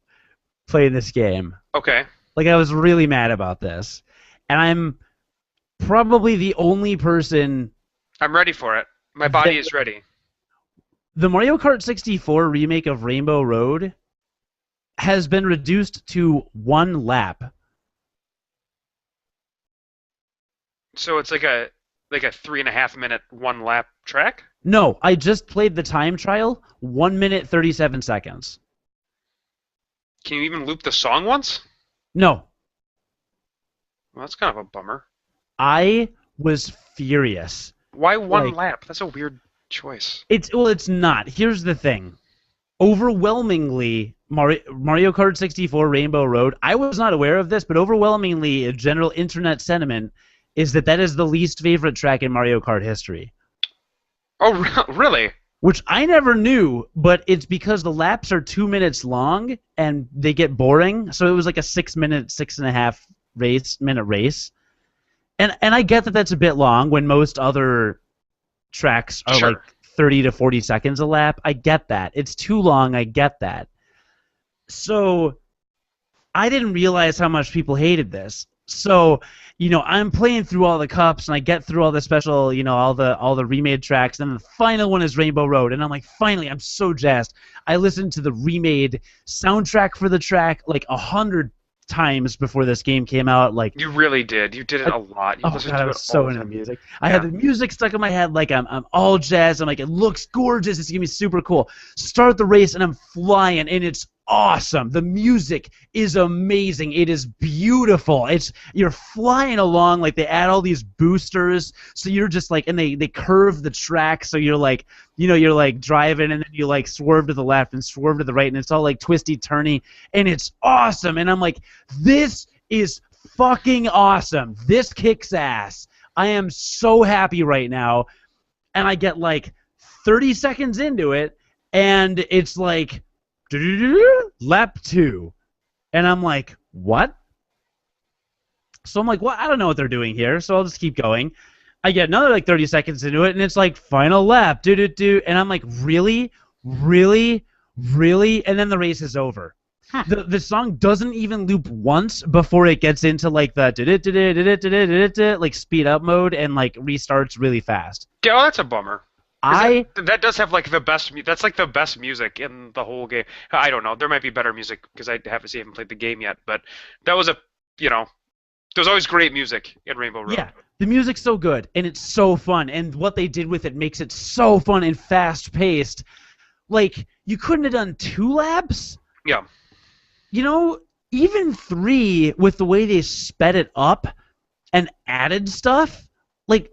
playing this game. Okay. Like, I was really mad about this. And I'm probably the only person. I'm ready for it. My body is ready. The Mario Kart 64 remake of Rainbow Road has been reduced to 1 lap. So it's like a 3.5 minute 1 lap track? No, I just played the time trial, 1 minute 37 seconds. Can you even loop the song once? No. Well, that's kind of a bummer. I was furious. Why 1 lap? That's a weird choice. It's not. Here's the thing. Overwhelmingly, Mario Kart 64 Rainbow Road, I was not aware of this, but overwhelmingly, a general internet sentiment is that is the least favorite track in Mario Kart history. Oh, really? Which I never knew, but it's because the laps are 2 minutes long and they get boring. So it was like a 6.5 minute race. And I get that that's a bit long when most other tracks are like 30 to 40 seconds a lap. I get that. It's too long. I get that. So I didn't realize how much people hated this. So, I'm playing through all the cups and I get through all the special, all the remade tracks, and then the final one is Rainbow Road, and I'm like, finally, I'm so jazzed. I listened to the remade soundtrack for the track like 100 times before this game came out. Like, you really did. You did it a lot. You listened to I it was so into the music. I had the music stuck in my head. Like, I'm all jazzed. I'm like, it looks gorgeous. It's gonna be super cool. Start the race and I'm flying, and it's awesome. The music is amazing. It is beautiful. You're flying along, like they add all these boosters, so you're just like, and they curve the track, so you're like, you're like driving and then you like swerve to the left and swerve to the right, and it's all like twisty turny, and it's awesome. And I'm like, this is fucking awesome. This kicks ass. I am so happy right now. And I get like 30 seconds into it and it's like lap 2, and I'm like, what? So I'm like, well, I don't know what they're doing here, so I'll just keep going. I get another like 30 seconds into it, and it's like final lap, and I'm like, really, and then the race is over. The song doesn't even loop once before it gets into like the like speed up mode and like restarts really fast. Yeah, well, that's a bummer. That does have like the best. That's like the best music in the whole game. I don't know. There might be better music because I haven't played the game yet. But that was there's always great music in Rainbow Road. Yeah, the music's so good and it's so fun, and what they did with it makes it so fun and fast paced. Like, you couldn't have done 2 laps. Yeah. Even 3 with the way they sped it up and added stuff. Like,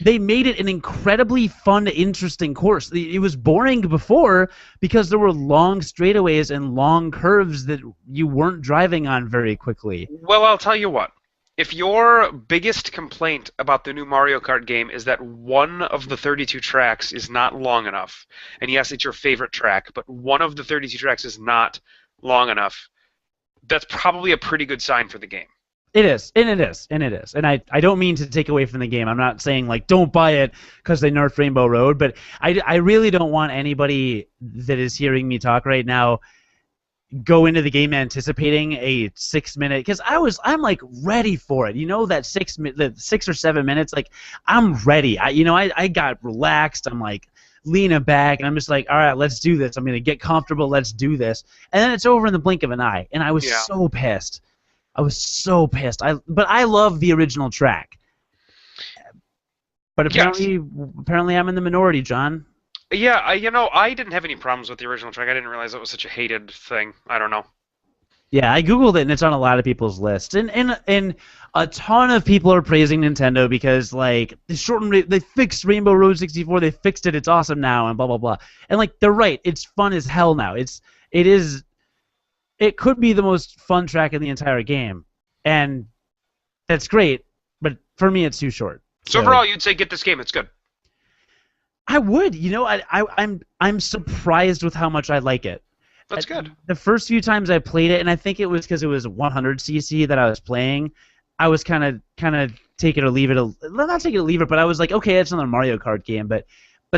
they made it an incredibly fun, interesting course. It was boring before because there were long straightaways and long curves that you weren't driving on very quickly. Well, I'll tell you what. If your biggest complaint about the new Mario Kart game is that one of the 32 tracks is not long enough, and yes, it's your favorite track, but one of the 32 tracks is not long enough, that's probably a pretty good sign for the game. It is. And I don't mean to take away from the game. I'm not saying, like, don't buy it because they nerfed Rainbow Road, but I really don't want anybody that is hearing me talk right now go into the game anticipating a 6 minute, because I'm like ready for it. The 6 or 7 minutes, like, I'm ready. I got relaxed. I'm like leaning back and I'm just like, all right, let's do this. I'm gonna get comfortable. Let's do this. And then it's over in the blink of an eye. And I was so pissed. But I love the original track. But apparently I'm in the minority, John. Yeah, I didn't have any problems with the original track. I didn't realize it was such a hated thing. I don't know. Yeah, I googled it and it's on a lot of people's lists, and a ton of people are praising Nintendo because, like, they fixed Rainbow Road 64, they fixed it, it's awesome now, and blah blah blah. And, like, they're right, it's fun as hell now. It could be the most fun track in the entire game, and that's great. But for me, it's too short. So overall, you'd say get this game. It's good. I would. I'm surprised with how much I like it. That's good. The first few times I played it, and I think it was because it was 100cc that I was playing, I was kind of take it or leave it. Not take it or leave it, but I was like, okay, it's another Mario Kart game. But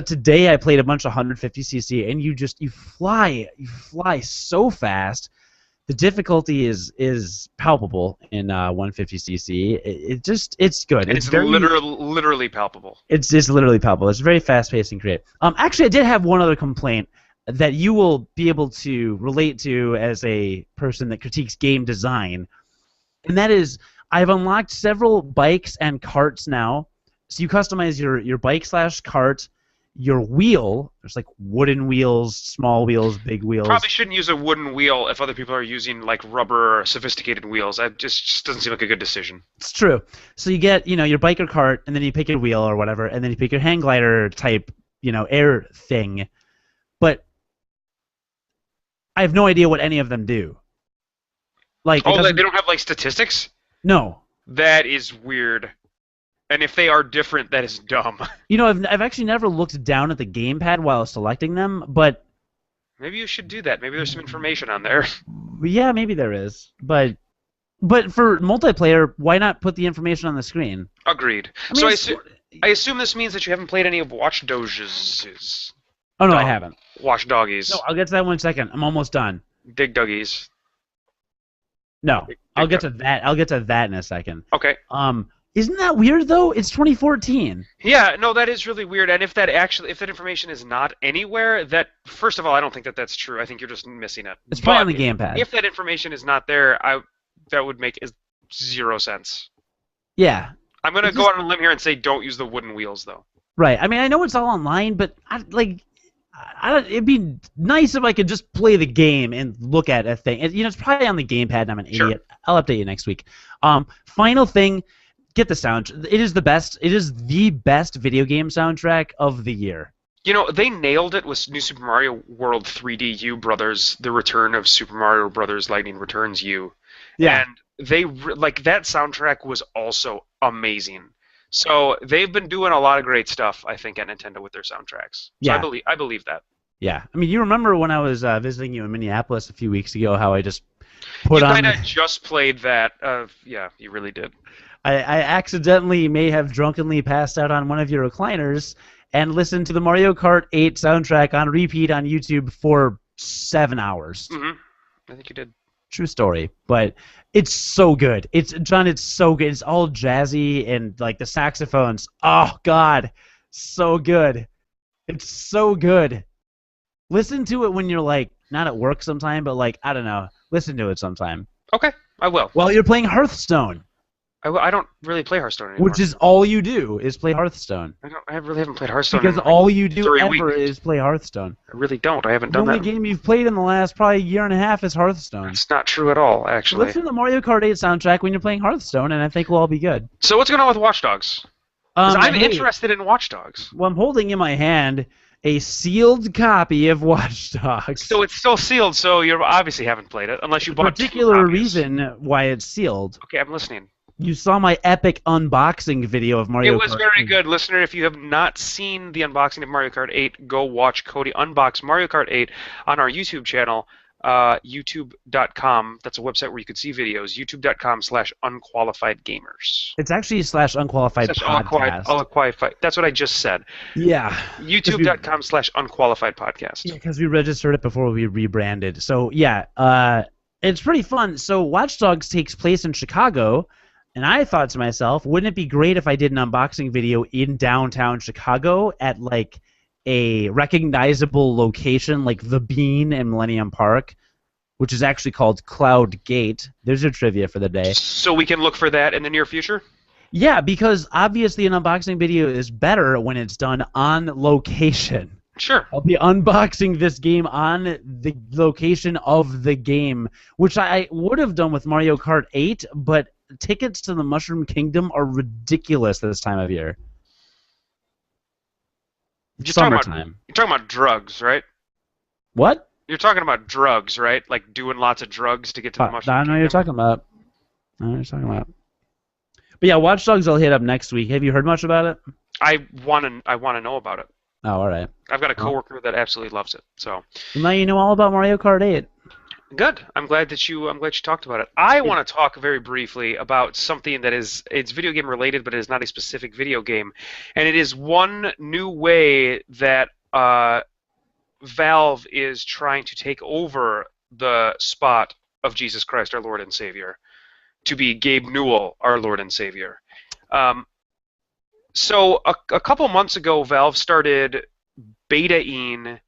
today I played a bunch of 150cc, and you fly so fast. The difficulty is palpable in 150cc. It's good. And it's literally palpable. It's literally palpable. It's very fast-paced and creative. Actually, I did have one other complaint that you will be able to relate to as a person that critiques game design, and that is I've unlocked several bikes and carts now. So you customize your bike/cart, your wheel. There's like wooden wheels, small wheels, big wheels. Probably shouldn't use a wooden wheel if other people are using like rubber or sophisticated wheels. That just doesn't seem like a good decision. It's true. So you get your bike or cart, and then you pick your wheel or whatever, and then you pick your hang glider type air thing. But I have no idea what any of them do. Like, they don't have like statistics? No. That is weird. And if they are different, that is dumb. I've actually never looked down at the gamepad while selecting them, but maybe you should do that. Maybe there's some information on there. Yeah, maybe there is. But for multiplayer, why not put the information on the screen? Agreed. I assume this means that you haven't played any of Watch Dogs. Oh, no, I haven't. Watch Doggies. No, I'll get to that in 1 second. I'm almost done. Dig Duggies. No, I'll get to that. I'll get to that in a second. Okay. Isn't that weird though? It's 2014. Yeah, no, that is really weird. And if that information is not anywhere, that first of all, I don't think that that's true. I think you're just missing it. It's probably on the gamepad. If that information is not there, that would make zero sense. Yeah. I'm gonna go out on a limb here and say don't use the wooden wheels though. Right. I mean, I know it's all online, but it'd be nice if I could just play the game and look at a thing. It's probably on the gamepad, and I'm an idiot. I'll update you next week. Final thing, get the sound. It is the best. It is the best video game soundtrack of the year. They nailed it with New Super Mario World 3D U Brothers, The Return of Super Mario Brothers Lightning Returns U. Yeah. And they that soundtrack was also amazing. So they've been doing a lot of great stuff, I think, at Nintendo with their soundtracks. So yeah. I believe that. Yeah. I mean, you remember when I was visiting you in Minneapolis a few weeks ago, how I just put on... You kind of just played that. Yeah, you really did. I accidentally may have drunkenly passed out on one of your recliners and listened to the Mario Kart 8 soundtrack on repeat on YouTube for 7 hours. Mm-hmm. I think you did. True story, but it's so good. It's so good. It's all jazzy and like the saxophones. Oh God, so good. It's so good. Listen to it when you're like not at work sometime, but like I don't know. Listen to it sometime. Okay, I will. Well, you're playing Hearthstone. I don't really play Hearthstone anymore. Which is all you do is play Hearthstone. I really haven't played Hearthstone because in all you do 3 ever weeks. is play Hearthstone. I really don't. I haven't done that. The only game you've played in the last probably year and a half is Hearthstone. That's not true at all, actually. Listen to the Mario Kart 8 soundtrack when you're playing Hearthstone, and I think we'll all be good. So what's going on with Watch Dogs? I'm interested in Watch Dogs. Well, I'm holding in my hand a sealed copy of Watch Dogs. So it's still sealed, so you obviously haven't played it, unless you bought particular reason why it's sealed. Okay, I'm listening. You saw my epic unboxing video of Mario Kart. It was very good, listener. If you have not seen the unboxing of Mario Kart 8, go watch Cody unbox Mario Kart 8 on our YouTube channel, youtube.com. That's a website where you can see videos. youtube.com/unqualifiedgamers. It's actually /unqualified podcast. That's what I just said. Yeah. youtube.com/unqualifiedpodcast. Yeah, because we registered it before we rebranded. So, yeah, it's pretty fun. So Watch Dogs takes place in Chicago, and I thought to myself, wouldn't it be great if I did an unboxing video in downtown Chicago at like a recognizable location like The Bean in Millennium Park, which is actually called Cloud Gate. There's your trivia for the day. So we can look for that in the near future? Yeah, because obviously an unboxing video is better when it's done on location. Sure. I'll be unboxing this game on the location of the game, which I would have done with Mario Kart 8, but tickets to the Mushroom Kingdom are ridiculous this time of year. Summertime. You're talking about drugs, right? What? You're talking about drugs, right? Like doing lots of drugs to get to the Mushroom Kingdom? I know what you're talking about. I know what you're talking about. But yeah, Watch Dogs I'll hit up next week. Have you heard much about it? I want to know about it. Oh, all right. I've got a Well, coworker that absolutely loves it. So now you know all about Mario Kart 8. good. I'm glad you talked about it. I want to talk very briefly about something that it's video game related, but it is not a specific video game, and it is one new way that Valve is trying to take over the spot of Jesus Christ, our Lord and Savior, to be Gabe Newell, our Lord and Savior. So a couple months ago, Valve started beta-ing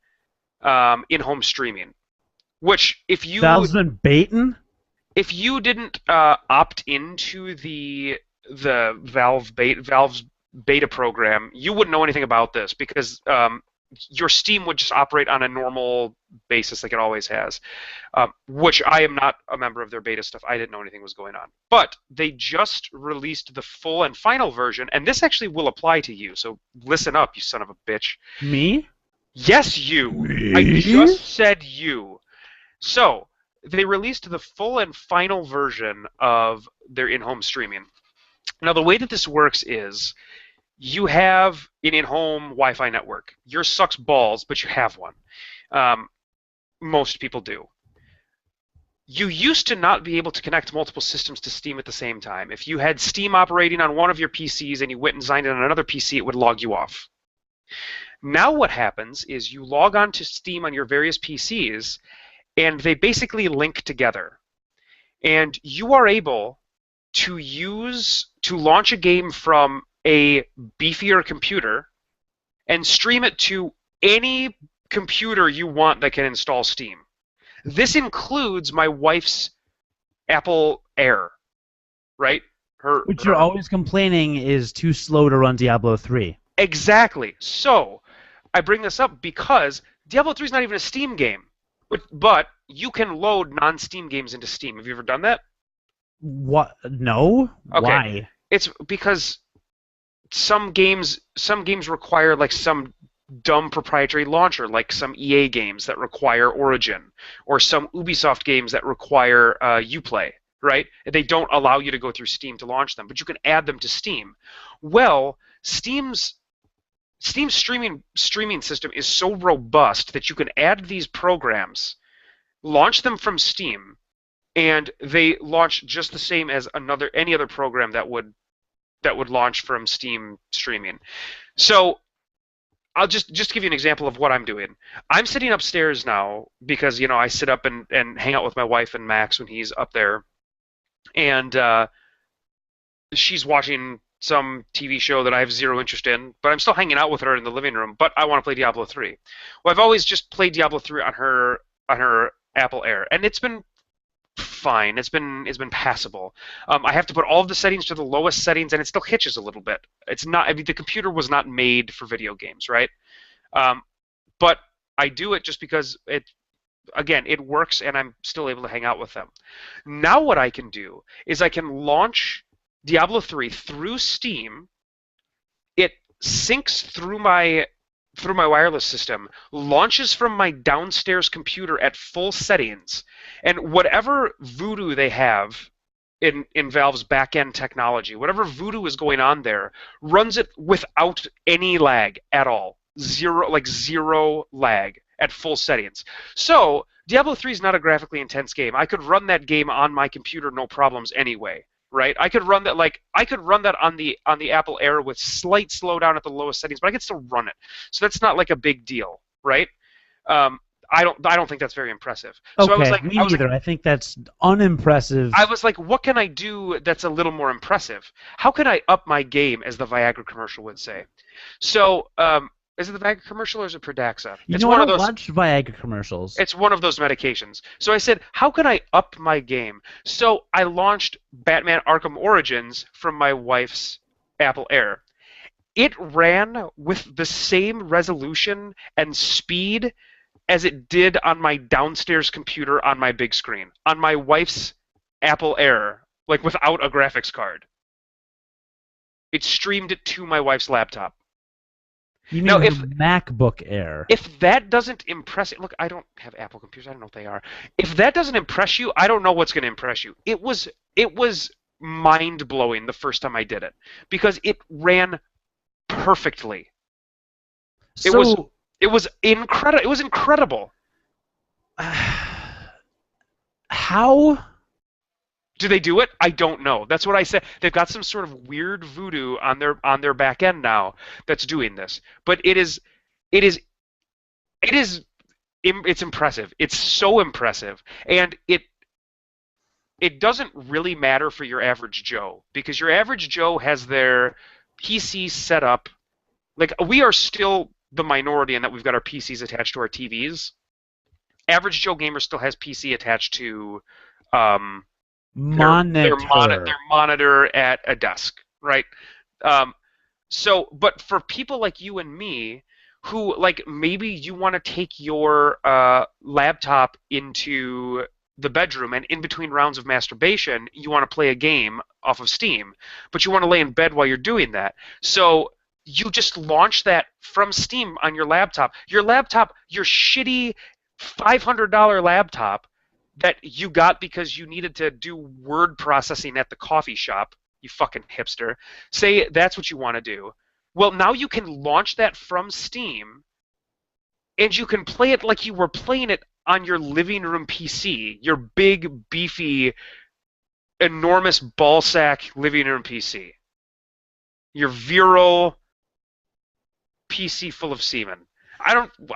in-home streaming, which Valve's been baiting? if you didn't opt into Valve's beta program, you wouldn't know anything about this because your Steam would just operate on a normal basis like it always has, which I am not a member of their beta stuff. I didn't know anything was going on. But they just released the full and final version, and this actually will apply to you, so listen up, you son of a bitch. Me? Yes, you. Me? I just said you. So, they released the full and final version of their in-home streaming. Now, the way that this works is you have an in-home Wi-Fi network. Yours sucks balls, but you have one. Most people do. You used to not be able to connect multiple systems to Steam at the same time. If you had Steam operating on one of your PCs and you went and signed in on another PC, it would log you off. Now what happens is you log on to Steam on your various PCs, and they basically link together. And you are able to launch a game from a beefier computer and stream it to any computer you want that can install Steam. This includes my wife's Apple Air, right? Which you're always complaining is too slow to run Diablo 3. Exactly. So, I bring this up because Diablo 3 is not even a Steam game. But you can load non-Steam games into Steam. Have you ever done that? What? No? Okay. Why? It's because some games require like some dumb proprietary launcher, like some EA games that require Origin, or some Ubisoft games that require Uplay, right? They don't allow you to go through Steam to launch them, but you can add them to Steam. Well, Steam's streaming system is so robust that you can add these programs, launch them from Steam, and they launch just the same as any other program that would launch from Steam streaming. So I'll just give you an example of what I'm doing. I'm sitting upstairs now because I sit up and hang out with my wife and Max when he's up there, and she's watching some TV show that I have zero interest in, but I'm still hanging out with her in the living room, but I want to play Diablo 3. Well, I've always just played Diablo 3 on her Apple Air, and it's been fine. It's been passable. I have to put all of the settings to the lowest settings, and it still hitches a little bit. It's not. I mean, the computer was not made for video games, right? But I do it just because it works, and I'm still able to hang out with them. Now what I can do is I can launch Diablo 3 through Steam. It syncs through my wireless system, launches from my downstairs computer at full settings, and whatever voodoo they have in Valve's back-end technology, whatever voodoo is going on there, runs it without any lag at all. Zero lag at full settings. So Diablo 3 is not a graphically intense game. I could run that game on my computer no problems anyway. Right, I could run that on the Apple Air with slight slowdown at the lowest settings, but I could still run it. So that's not like a big deal, right? I don't think that's very impressive. Okay, so I was like, me neither. I think that's unimpressive. I was like, what can I do that's a little more impressive? How can I up my game, as the Viagra commercial would say? So, is it the Viagra commercial or is it Pradaxa? I don't watch Viagra commercials. It's one of those medications. So I said, how can I up my game? So I launched Batman Arkham Origins from my wife's Apple Air. It ran with the same resolution and speed as it did on my downstairs computer on my big screen, on my wife's Apple Air, like without a graphics card. It streamed it to my wife's laptop. You mean the MacBook Air? If that doesn't impress you, look, I don't have Apple computers. I don't know what they are. If that doesn't impress you, I don't know what's going to impress you. It was mind-blowing the first time I did it because it ran perfectly. It was So, it was incredible. It was incredible. how? Do they do it? I don't know. That's what I said. They've got some sort of weird voodoo on their back end now that's doing this. But it is it is it's impressive. It's so impressive, and it doesn't really matter for your average Joe because your average Joe has their PC set up. Like we are still the minority in that we've got our PCs attached to our TVs. Average Joe gamer still has PC attached to um, Monitor. their monitor at a desk, right? Um, but for people like you and me, who like maybe you want to take your laptop into the bedroom and in between rounds of masturbation, you want to play a game off of Steam, but you want to lay in bed while you're doing that. So you just launch that from Steam on your laptop. Your laptop, your shitty $500 laptop that you got because you needed to do word processing at the coffee shop, you fucking hipster. Say that's what you want to do. Well, now you can launch that from Steam and you can play it like you were playing it on your living room PC, your big, beefy, enormous ballsack living room PC. Your virile PC full of semen.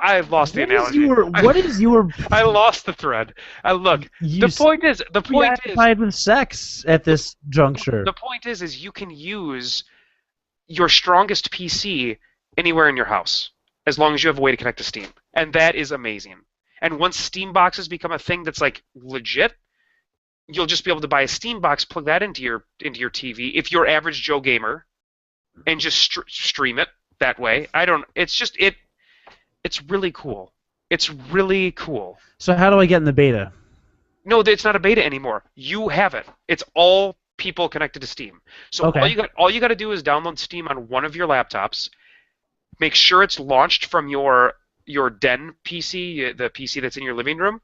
I've lost the analogy. What is your I lost the thread. Look, you the point is preoccupied with sex at this juncture? the point is you can use your strongest PC anywhere in your house as long as you have a way to connect to Steam, and that is amazing. And once Steam boxes become a thing that's like legit, you'll just be able to buy a Steam box, plug that into your TV if you're average Joe gamer, and just stream it that way. I don't. It's just it. It's really cool. It's really cool. So how do I get in the beta? No, it's not a beta anymore. You have it. It's all people connected to Steam. So Okay. all you got to do is download Steam on one of your laptops. Make sure it's launched from your den PC, the PC that's in your living room.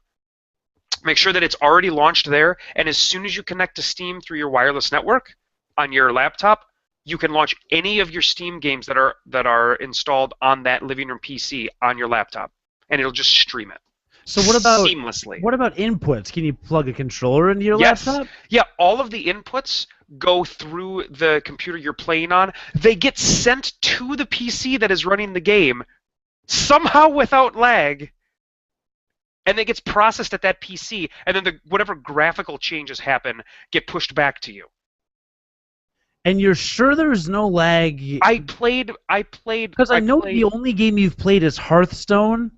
Make sure that it's already launched there, and as soon as you connect to Steam through your wireless network on your laptop, you can launch any of your Steam games that are installed on that living room PC on your laptop, and it'll just stream it. So what about seamlessly? What about inputs? Can you plug a controller into your laptop? Yeah, all of the inputs go through the computer you're playing on. They get sent to the PC that is running the game, somehow without lag, and it gets processed at that PC, and then whatever graphical changes happen get pushed back to you. And you're sure there's no lag? I played Because I know the only game you've played is Hearthstone.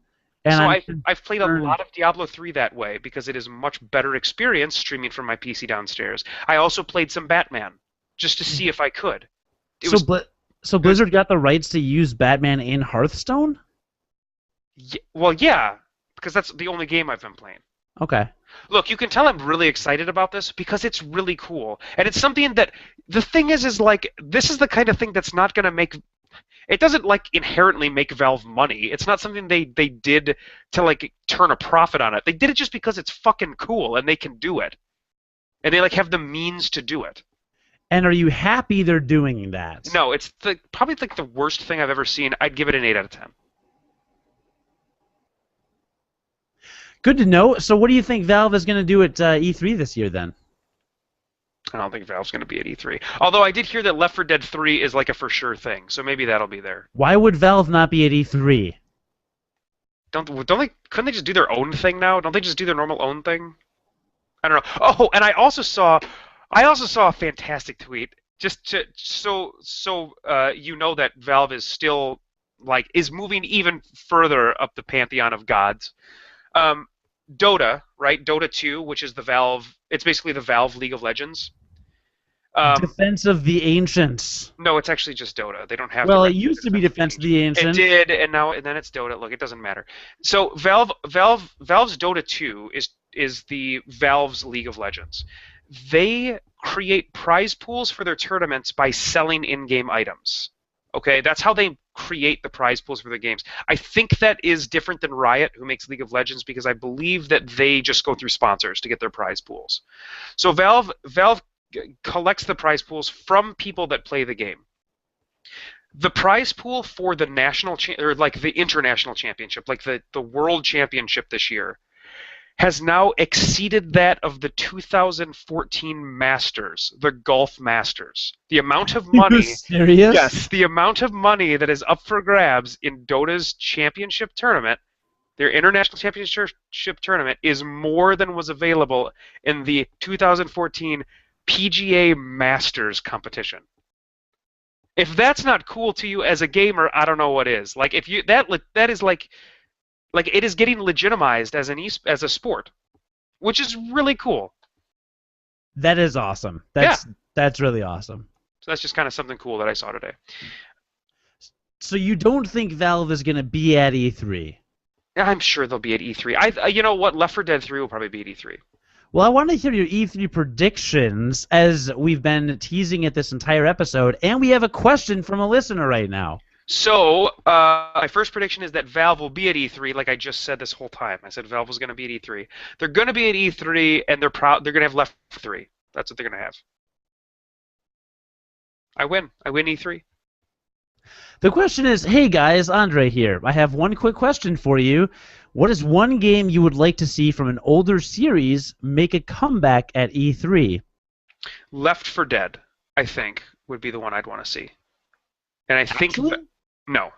And so I've played a lot of Diablo 3 that way because it is a much better experience streaming from my PC downstairs. I also played some Batman just to see if I could. So Blizzard got the rights to use Batman in Hearthstone? Well, yeah, because that's the only game I've been playing. Okay. Look, you can tell I'm really excited about this because it's really cool. And it's something that, the thing is like, this is the kind of thing that's not going to make, it doesn't like inherently make Valve money. It's not something they did to like turn a profit on it. They did it just because it's fucking cool and they can do it. And they like have the means to do it. And are you happy they're doing that? No, it's probably like the worst thing I've ever seen. I'd give it an 8 out of 10. Good to know. So what do you think Valve is going to do at E3 this year then? I don't think Valve's going to be at E3. Although I did hear that Left 4 Dead 3 is like a for sure thing, so maybe that'll be there. Why would Valve not be at E3? Couldn't they just do their own thing now? Don't they just do their normal own thing? I don't know. Oh, and I also saw a fantastic tweet just so you know that Valve is still is moving even further up the pantheon of gods. Dota, right? Dota 2, which is it's basically the Valve League of Legends. Defense of the Ancients. No, it's actually just Dota. They don't have. Well, it used to be Defense of the Ancients. It did, and then it's Dota. Look, it doesn't matter. So Valve's Dota 2 is the Valve's League of Legends. They create prize pools for their tournaments by selling in-game items. Okay, that's how they create the prize pools for their games. I think that is different than Riot, who makes League of Legends, because I believe that they just go through sponsors to get their prize pools. So Valve collects the prize pools from people that play the game. The prize pool for the or like the international championship, like the world championship this year, has now exceeded that of the 2014 Masters, the Golf Masters. The amount of You money, serious? yes, the amount of money that is up for grabs in Dota's championship tournament, their international championship tournament, is more than was available in the 2014 PGA Masters competition. If that's not cool to you as a gamer, I don't know what is. Like if you that is like it is getting legitimized as as a sport, which is really cool. That is awesome. Yeah. That's really awesome. So that's just kind of something cool that I saw today. So you don't think Valve is going to be at E3? I'm sure they'll be at E3. You know what? Left 4 Dead 3 will probably be at E3. Well, I want to hear your E3 predictions, as we've been teasing it this entire episode, and we have a question from a listener right now. So, my first prediction is that Valve will be at E3, like I just said this whole time. I said Valve was going to be at E3. They're going to be at E3, and they're going to have Left 3. That's what they're going to have. I win. I win E3. The question is, hey guys, Andre here. I have one quick question for you. What is one game you would like to see from an older series make a comeback at E3? Left 4 Dead, I think, would be the one I'd want to see. And I think no.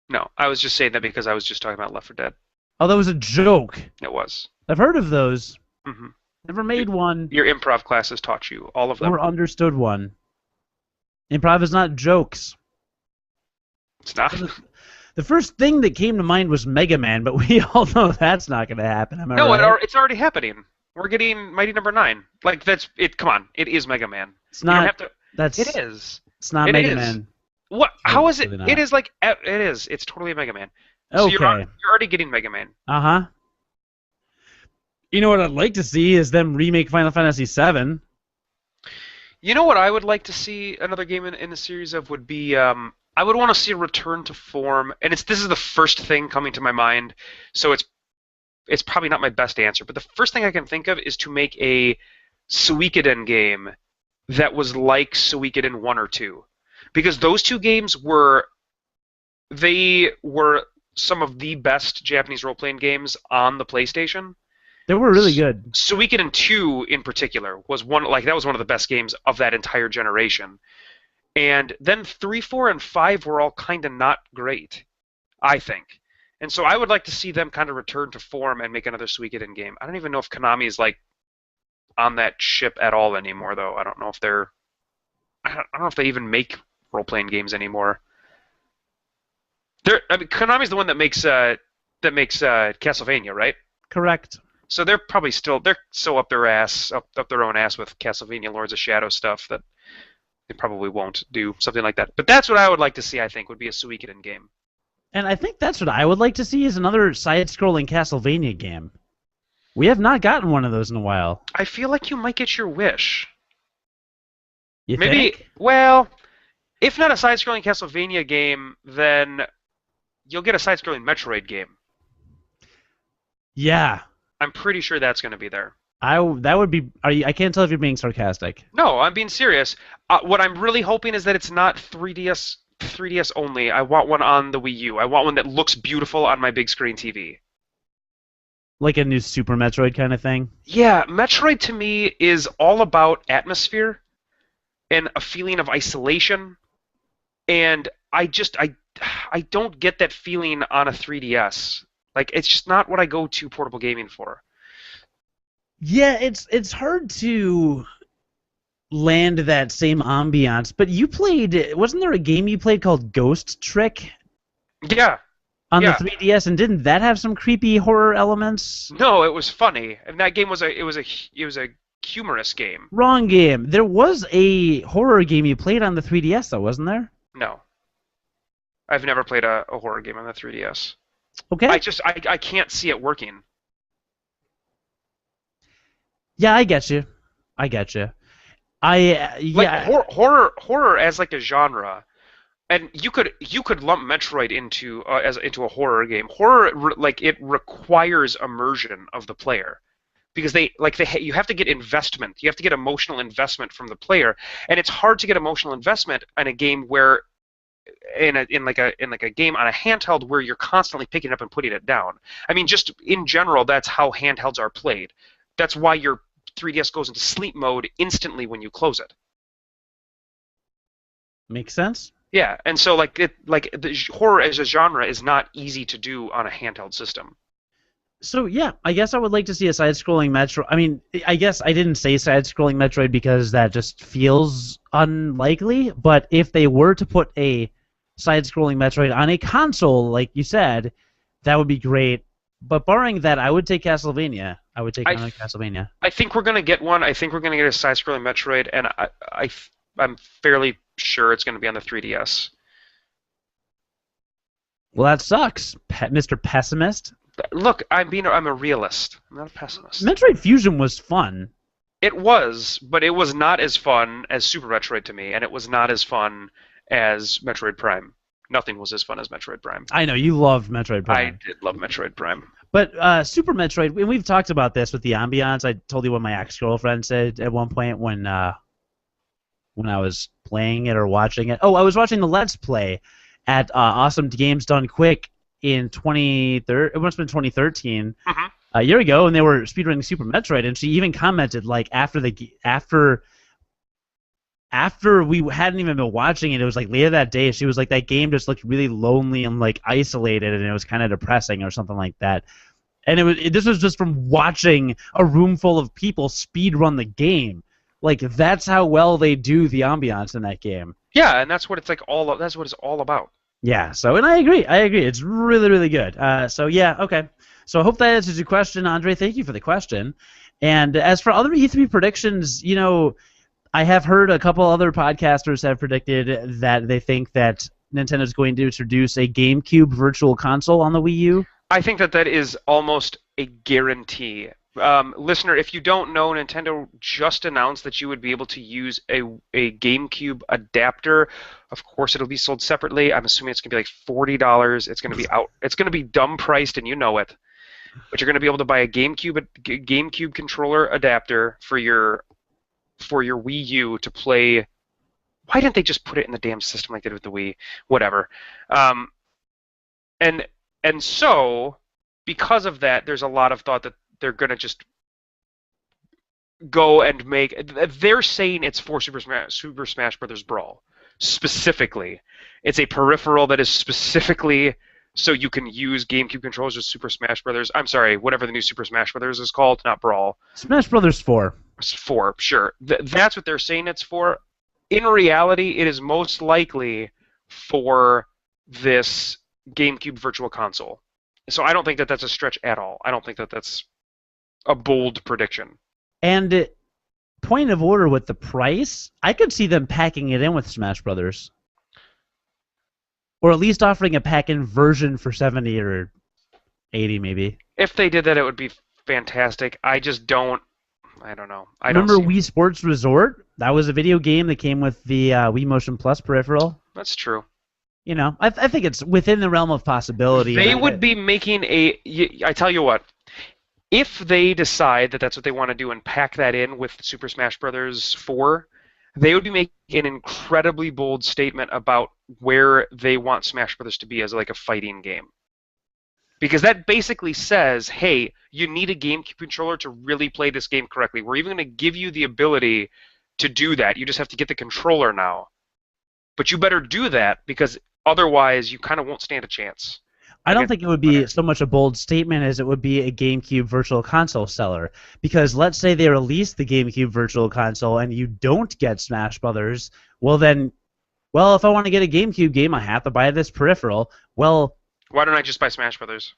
No, I was just saying that because I was just talking about Left 4 Dead. Oh, that was a joke. It was. I've heard of those. Mm-hmm. Never made one. Your improv classes taught you all of them. Or understood one. Improv is not jokes. It's not. The first thing that came to mind was Mega Man, but we all know that's not going to happen. Am I right? It's already happening. We're getting Mighty Number 9. Like that's it. Come on, it is Mega Man. It's not. You don't have to, that's. It is. It's not it Mega is. Man. What? How is it? Really It is like it is. It's totally Mega Man. So Okay. you're already getting Mega Man. Uh-huh. You know what I'd like to see is them remake Final Fantasy VII. You know what I would like to see another game in the series of would be I would want to see a return to form, and this is the first thing coming to my mind, so it's probably not my best answer, but the first thing I can think of is to make a Suikoden game that was like Suikoden 1 or 2. Because those two games were some of the best Japanese role-playing games on the PlayStation. They were really good. Suikoden 2 in particular was one of the best games of that entire generation. And then 3, 4, and 5 were all kind of not great, I think. And so I would like to see them kind of return to form and make another Suikoden game. I don't even know if Konami is like on that ship at all anymore, though. I don't know if they even make role-playing games anymore. Konami's the one that makes Castlevania, right? Correct. So they're so up their own ass with Castlevania Lords of Shadow stuff that they probably won't do something like that. But that's what I would like to see, I think, would be a Suikoden game. And I think that's what I would like to see is another side-scrolling Castlevania game. We have not gotten one of those in a while. I feel like you might get your wish. You Maybe, think? well, if not a side-scrolling Castlevania game, then you'll get a side-scrolling Metroid game. Yeah. I'm pretty sure that's going to be there. That would be. I can't tell if you're being sarcastic. No, I'm being serious. What I'm really hoping is that it's not 3DS only. I want one on the Wii U. I want one that looks beautiful on my big screen TV. Like a new Super Metroid kind of thing? Yeah, Metroid to me is all about atmosphere and a feeling of isolation. And I don't get that feeling on a 3DS. Like, it's just not what I go to portable gaming for. Yeah, it's hard to land that same ambiance. But you played, wasn't there a game you played called Ghost Trick? Yeah. On the 3DS, and didn't that have some creepy horror elements? No, it was funny, and that game was a humorous game. Wrong game. There was a horror game you played on the 3DS, though, wasn't there? No, I've never played a horror game on the 3DS. Okay. I can't see it working. Yeah, I get you. Horror as like a genre. And you could lump Metroid into a horror game. Horror it requires immersion of the player, because you have to get investment. You have to get emotional investment from the player, and it's hard to get emotional investment in a game where in like a game on a handheld where you're constantly picking it up and putting it down. I mean, just in general, that's how handhelds are played. That's why your 3DS goes into sleep mode instantly when you close it. Makes sense. Yeah, and so the horror as a genre is not easy to do on a handheld system. So yeah, I guess I would like to see a side-scrolling Metroid. I mean, I guess I didn't say side-scrolling Metroid because that just feels unlikely. But if they were to put a side-scrolling Metroid on a console, like you said, that would be great. But barring that, I would take Castlevania. I would take another Castlevania. I think we're gonna get one. I think we're gonna get a side-scrolling Metroid, and I'm fairly sure it's gonna be on the 3DS. Well, that sucks, Mr. Pessimist. Look, I'm a realist. I'm not a pessimist. Metroid Fusion was fun. It was, but it was not as fun as Super Metroid to me, and it was not as fun as Metroid Prime. Nothing was as fun as Metroid Prime. I know, you loved Metroid Prime. I did love Metroid Prime. But Super Metroid, and we've talked about this with the ambiance. I told you what my ex-girlfriend said at one point when I was playing it or watching it. Oh, I was watching the Let's Play at Awesome Games Done Quick in it must have been 2013, a year ago, and they were speedrunning Super Metroid, and she even commented like after we hadn't even been watching it, it was like later that day, she was like, that game just looked really lonely and like isolated, and it was kind of depressing or something like that. And this was just from watching a room full of people speedrun the game. Like, that's how well they do the ambiance in that game. Yeah, and that's what it's all about. Yeah, so, and I agree. It's really, really good. So, yeah, okay. So I hope that answers your question, Andre. Thank you for the question. And as for other E3 predictions, you know, I have heard a couple other podcasters have predicted that they think that Nintendo's going to introduce a GameCube Virtual Console on the Wii U. I think that is almost a guarantee. Listener, if you don't know, Nintendo just announced that you would be able to use a GameCube adapter. Of course, it'll be sold separately. I'm assuming it's going to be like $40. It's going to be It's going to be dumb priced, and you know it. But you're going to be able to buy a GameCube controller adapter for your Wii U to play. Why didn't they just put it in the damn system like they did with the Wii? Whatever. And so, because of that, there's a lot of thought that they're going to just go and make... They're saying it's for Super Smash Bros. Brawl. Specifically. It's a peripheral that is specifically so you can use GameCube controllers with Super Smash Bros. I'm sorry, whatever the new Super Smash Bros. Is called, not Brawl. Smash Bros. 4. 4, sure. That's what they're saying it's for. In reality, it is most likely for this GameCube Virtual Console. So I don't think that that's a stretch at all. I don't think that that's a bold prediction. And point of order with the price, I could see them packing it in with Smash Brothers. Or at least offering a pack-in version for $70 or $80 maybe. If they did that, it would be fantastic. I just don't... I don't know. Remember Wii Sports Resort? That was a video game that came with the Wii Motion Plus peripheral. That's true. You know, I think it's within the realm of possibility. They would be making I tell you what, if they decide that that's what they want to do and pack that in with Super Smash Bros. 4, they would be making an incredibly bold statement about where they want Smash Bros. To be as like a fighting game. Because that basically says, hey, you need a GameCube controller to really play this game correctly. We're even going to give you the ability to do that. You just have to get the controller now. But you better do that because otherwise you kind of won't stand a chance. I don't think it would be so much a bold statement as it would be a GameCube Virtual Console seller. Because let's say they release the GameCube Virtual Console and you don't get Smash Brothers, well, if I want to get a GameCube game, I have to buy this peripheral. Well... Why don't I just buy Smash Brothers?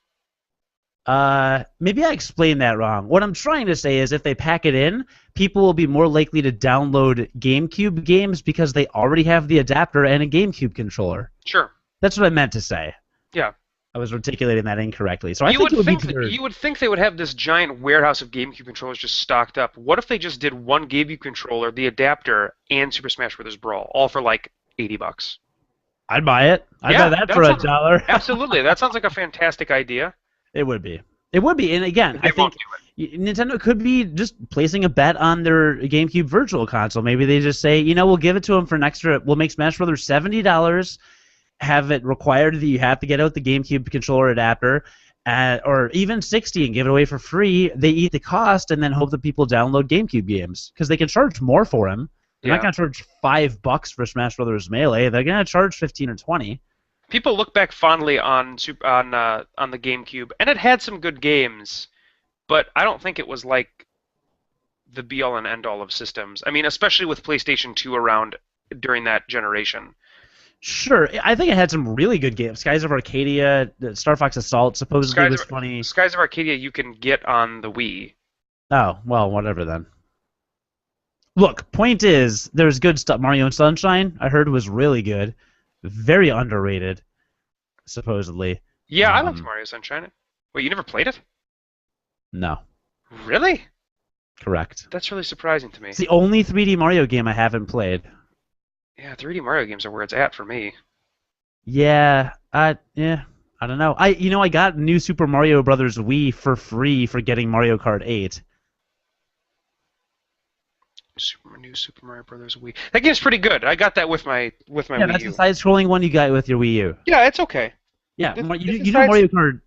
Maybe I explained that wrong. What I'm trying to say is if they pack it in, people will be more likely to download GameCube games because they already have the adapter and a GameCube controller. Sure. That's what I meant to say. Yeah. I was articulating that incorrectly. So you would think they would have this giant warehouse of GameCube controllers just stocked up. What if they just did one GameCube controller, the adapter, and Super Smash Bros. Brawl, all for like $80? I'd buy it. I'd buy that for $1. Absolutely. That sounds like a fantastic idea. It would be. It would be. And again, I think Nintendo could be just placing a bet on their GameCube Virtual Console. Maybe they just say, we'll give it to them for an extra. We'll make Smash Brothers $70, have it required that you have to get out the GameCube controller adapter, or even 60 and give it away for free. They eat the cost and then hope that people download GameCube games because they can charge more for them. They're not going to charge $5 for Smash Brothers Melee. They're going to charge 15 or 20. People look back fondly on the GameCube, and it had some good games, but I don't think it was like the be-all and end-all of systems. I mean, especially with PlayStation 2 around during that generation. Sure, I think it had some really good games. Skies of Arcadia, Star Fox Assault supposedly was funny. Skies of Arcadia you can get on the Wii. Oh, well, whatever then. Look, point is, there's good stuff. Mario and Sunshine, I heard, was really good. Very underrated, supposedly. Yeah, I liked Mario Sunshine. Wait, you never played it? No. Really? Correct. That's really surprising to me. It's the only 3D Mario game I haven't played. Yeah, 3D Mario games are where it's at for me. Yeah, I don't know. I got New Super Mario Brothers Wii for free for getting Mario Kart 8. New Super Mario Brothers Wii. That game's pretty good. I got that with my Wii U. That's the side-scrolling one you got with your Wii U. Yeah, it's okay. Yeah, you know Mario Kart.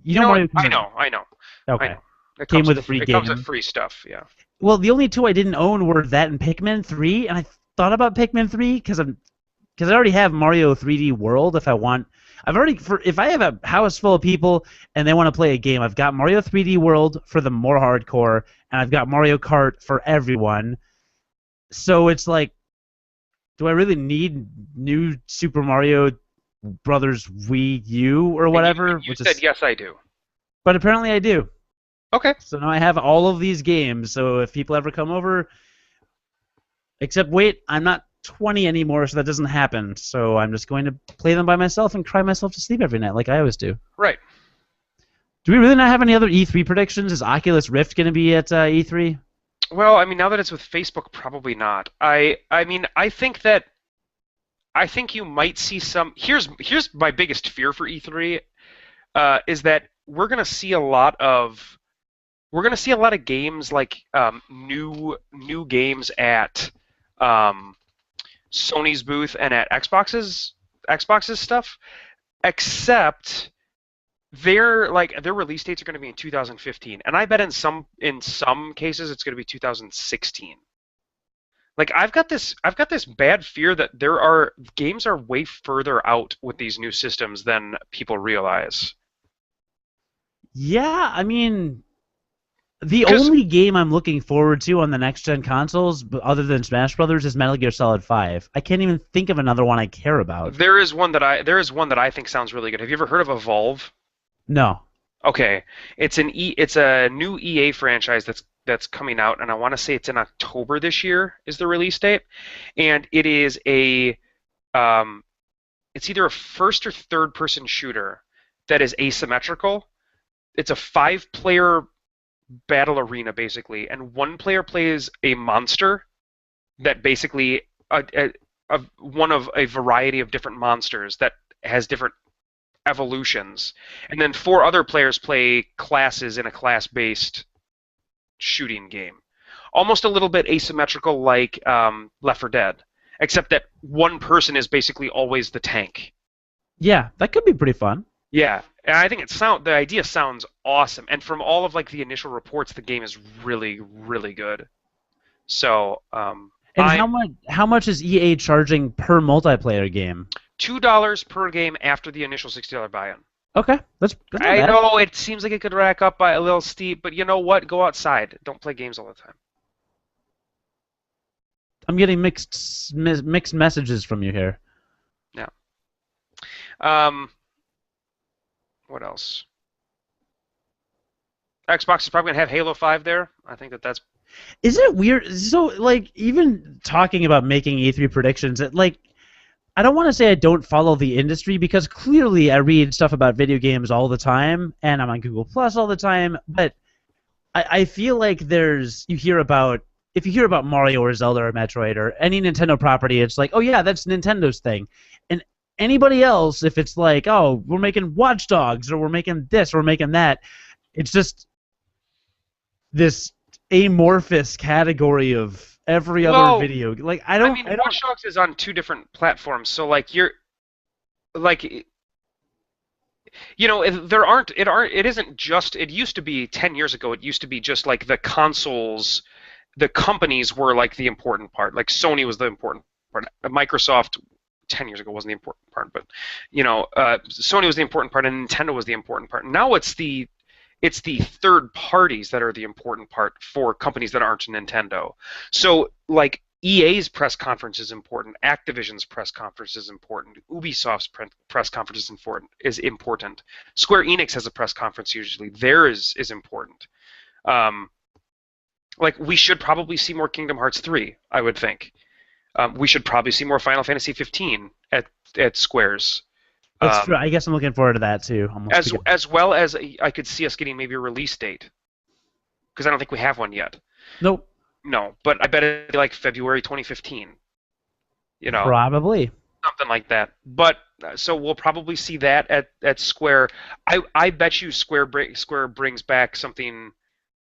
You know Mario Kart. I know. Okay. I know. It came with a free game. It comes with free stuff. Yeah. Well, the only two I didn't own were that and Pikmin 3, and I thought about Pikmin 3 because I already have Mario 3D World. If I have a house full of people and they want to play a game, I've got Mario 3D World for the more hardcore, and I've got Mario Kart for everyone. So it's like, do I really need new Super Mario Brothers Wii U or whatever? You said yes, I do. But apparently I do. Okay. So now I have all of these games. So if people ever come over, except wait, I'm not 20 anymore, so that doesn't happen. So I'm just going to play them by myself and cry myself to sleep every night, like I always do. Right. Do we really not have any other E3 predictions? Is Oculus Rift going to be at E3? Well, I mean, now that it's with Facebook, probably not. I think you might see some. Here's my biggest fear for E3, is that we're gonna see a lot of games like new games at Sony's booth and at Xbox's stuff, except their release dates are going to be in 2015, and I bet in some cases it's going to be 2016. Like I've got this bad fear that games are way further out with these new systems than people realize. Yeah, I mean, the only game I'm looking forward to on the next gen consoles, other than Smash Brothers, is Metal Gear Solid 5. I can't even think of another one I care about. There is one that I think sounds really good. Have you ever heard of Evolve? No. Okay, it's a new EA franchise that's coming out, and I want to say it's in October this year is the release date, and it is it's either a first or third person shooter that is asymmetrical. It's a 5-player battle arena basically, and one player plays a monster that basically one of a variety of different monsters that has different evolutions, and then 4 other players play classes in a class-based shooting game. Almost a little bit asymmetrical like Left 4 Dead, except that one person is basically always the tank. Yeah, that could be pretty fun. Yeah, and I think the idea sounds awesome, and from all of like the initial reports, the game is really, really good. So, and how much is EA charging per multiplayer game? $2 per game after the initial $60 buy-in. Okay, that's not I bad. know it seems like it could rack up by a little steep, but you know what? Go outside. Don't play games all the time. I'm getting mixed messages from you here. Yeah. What else? Xbox is probably gonna have Halo 5 there. I think that's. Is it weird? So, like, even talking about making E3 predictions, I don't want to say I don't follow the industry because clearly I read stuff about video games all the time, and I'm on Google Plus all the time. But I feel like if you hear about Mario or Zelda or Metroid or any Nintendo property, it's like, oh yeah, that's Nintendo's thing. And anybody else, if it's like, oh, we're making Watch Dogs or we're making this or we're making that, it's just this amorphous category of every other video. Like I mean, Watch Dogs is on 2 different platforms, so like like you know, it isn't just, it used to be 10 years ago, it used to be just like the consoles, the companies were like the important part. Like Sony was the important part. Microsoft 10 years ago wasn't the important part, but you know, Sony was the important part and Nintendo was the important part. Now it's the third parties that are the important part for companies that aren't Nintendo. So like EA's press conference is important, Activision's press conference is important, Ubisoft's press conference is important. Square Enix has a press conference usually. Theirs is important. Um, like we should probably see more Kingdom Hearts 3, I would think. We should probably see more Final Fantasy 15 at Square's. That's true. I guess I'm looking forward to that too. As well as I could see us getting maybe a release date, because I don't think we have one yet. Nope. No, but I bet it'd be like February 2015. You know, Probably. something like that. But so we'll probably see that at Square. I bet you Square brings back something.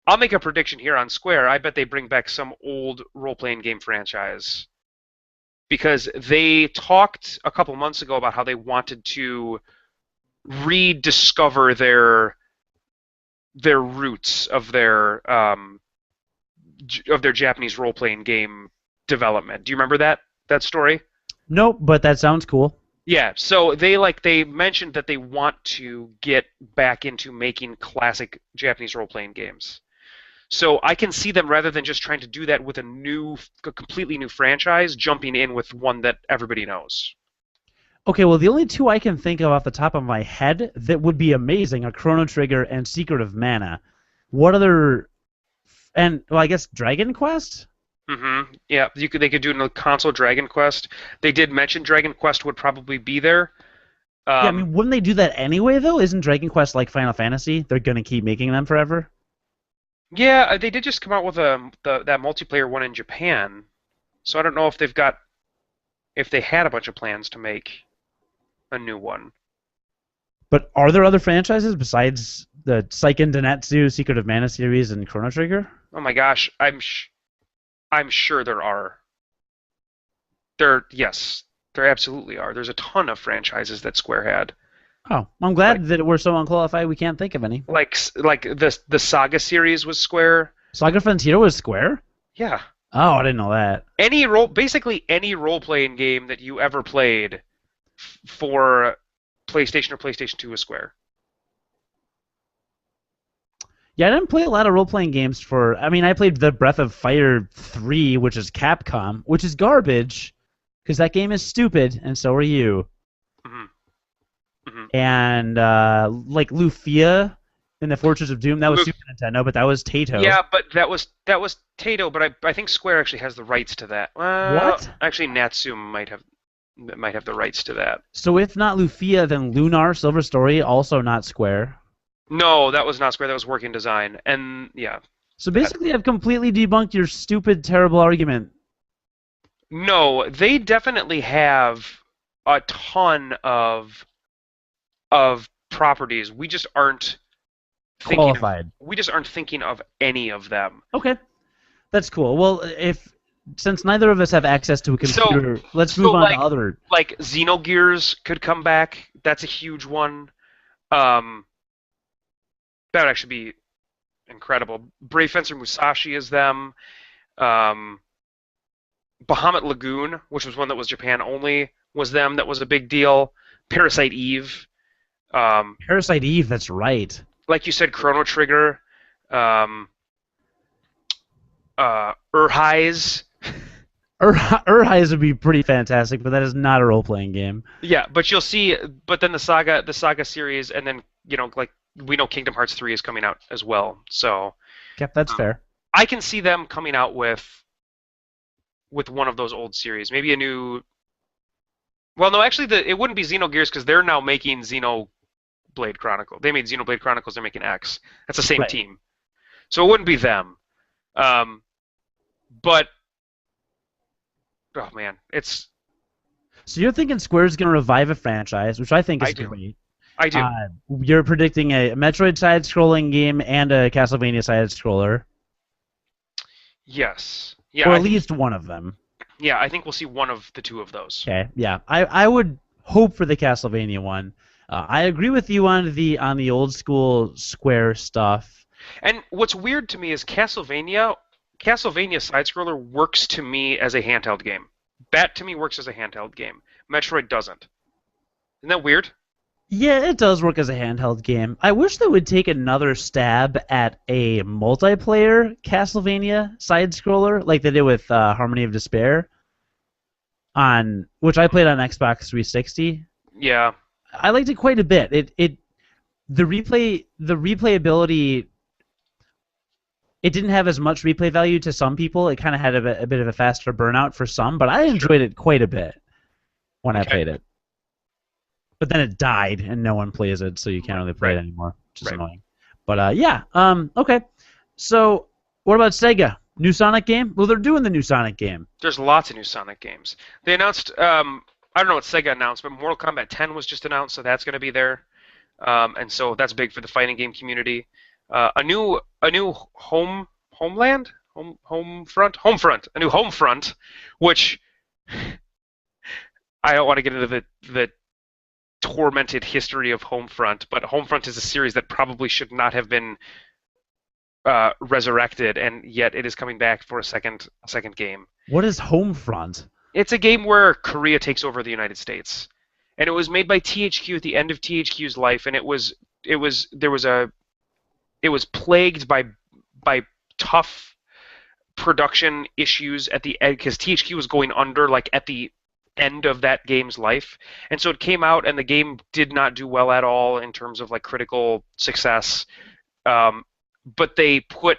I'll make a prediction here on Square. I bet they bring back some old role-playing game franchise, because they talked a couple months ago about how they wanted to rediscover their roots of their Japanese role-playing game development. Do you remember that story? Nope, but that sounds cool. Yeah, so they mentioned that they want to get back into making classic Japanese role-playing games. So I can see them, rather than just trying to do that with a completely new franchise, jumping in with one that everybody knows. Okay, well, the only two I can think of off the top of my head that would be amazing are Chrono Trigger and Secret of Mana. What other... And, well, I guess Dragon Quest? Mm-hmm. Yeah, they could do a console Dragon Quest. They did mention Dragon Quest would probably be there. Yeah, I mean, wouldn't they do that anyway, though? Isn't Dragon Quest like Final Fantasy? They're going to keep making them forever? Yeah, they did just come out with that multiplayer one in Japan, so I don't know if they had a bunch of plans to make a new one. But are there other franchises besides the Seiken Densetsu, Secret of Mana series, and Chrono Trigger? Oh my gosh, I'm sure there are. Yes, there absolutely are. There's a ton of franchises that Square had. Oh, I'm glad that we're so unqualified we can't think of any. Like the Saga series was Square. Saga Frontier was Square? Yeah. Oh, I didn't know that. Basically any role-playing game that you ever played for PlayStation or PlayStation 2 was Square. Yeah, I didn't play a lot of role-playing games I mean, I played the Breath of Fire 3, which is Capcom, which is garbage, because that game is stupid, and so are you. Mm-hmm. Mm-hmm. And, like, Lufia in the Fortress of Doom, that was Super Nintendo, but that was Taito. Yeah, but that was Taito, but I think Square actually has the rights to that. What? Actually, Natsume might have the rights to that. So if not Lufia, then Lunar, Silver Story, also not Square. No, that was not Square. That was Working Design, and yeah. So basically, I've completely debunked your stupid, terrible argument. No, they definitely have a ton of properties. We just aren't qualified. We just aren't thinking of any of them. Okay, that's cool. Well, since neither of us have access to a computer, let's move on to other. Like Xenogears could come back. That's a huge one. That would actually be incredible. Brave Fencer Musashi is them. Bahamut Lagoon, which was one that was Japan only, was them. That was a big deal. Parasite Eve. Parasite Eve, that's right. Like you said, Chrono Trigger. Urhais. Urhais would be pretty fantastic, but that is not a role-playing game. Yeah, but you'll see. But then the Saga series, and then like we know Kingdom Hearts 3 is coming out as well. So. Yep, that's fair. I can see them coming out with one of those old series, maybe a new. Well, no, actually, it wouldn't be Xenogears because they're now making Xenoblade Chronicle. They made Xenoblade Chronicles. They're making X. That's the same team, so it wouldn't be them. But oh man, it's. So you're thinking Square's going to revive a franchise, which I think is great. I do. You're predicting a Metroid side-scrolling game and a Castlevania side-scroller. Yes. Yeah. Or at least one of them. Yeah, I think we'll see one of the two of those. Okay. Yeah, I would hope for the Castlevania one. I agree with you on the old school Square stuff. And what's weird to me is Castlevania side scroller works to me as a handheld game. That to me works as a handheld game. Metroid doesn't. Isn't that weird? Yeah, it does work as a handheld game. I wish they would take another stab at a multiplayer Castlevania side scroller like they did with Harmony of Despair, on which I played on Xbox 360. Yeah. I liked it quite a bit. The replayability. It didn't have as much replay value to some people. It kind of had a bit of a faster burnout for some, but I enjoyed it quite a bit when I played it. But then it died, and no one plays it, so you can't really play it anymore, which is annoying. But yeah, okay. So what about Sega? New Sonic game? Well, they're doing the new Sonic game. There's lots of new Sonic games. They announced, I don't know what Sega announced, but Mortal Kombat 10 was just announced, so that's going to be there. And so that's big for the fighting game community. A new a new Homefront, a new Homefront, which I don't want to get into the tormented history of Homefront, but Homefront is a series that probably should not have been resurrected, and yet it is coming back for a second game. What is Homefront? It's a game where Korea takes over the United States, and it was made by THQ at the end of THQ's life, and it was plagued by tough production issues at the end because THQ was going under like at the end of that game's life, and so it came out and the game did not do well at all in terms of like critical success. But they put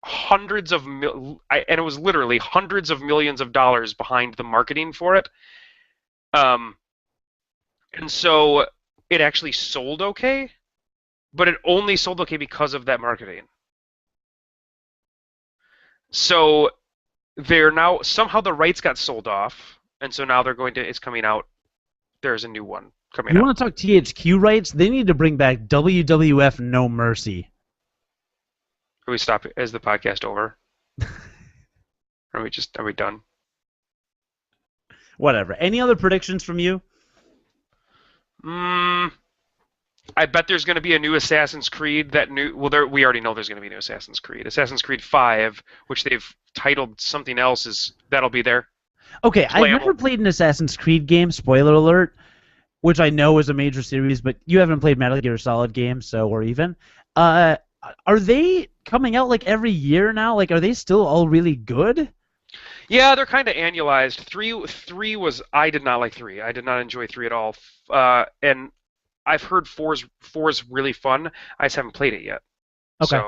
and it was literally hundreds of millions of dollars behind the marketing for it. And so it actually sold okay, but it only sold okay because of that marketing. So they're now somehow the rights got sold off, and so now it's coming out. There's a new one coming out. You want to talk THQ rights? They need to bring back WWF No Mercy. Are we stop? Is the podcast over? Are we done? Whatever. Any other predictions from you? I bet there's going to be a new Assassin's Creed. We already know there's going to be a new Assassin's Creed. Assassin's Creed 5, which they've titled something else, that'll be there. Okay, I've never played an Assassin's Creed game, spoiler alert, which I know is a major series, but you haven't played Metal Gear Solid games, or even. Are they coming out like every year now? Like, are they still all really good? Yeah, they're kind of annualized. Three was. I did not like 3. I did not enjoy 3 at all. And I've heard 4's really fun. I just haven't played it yet. Okay.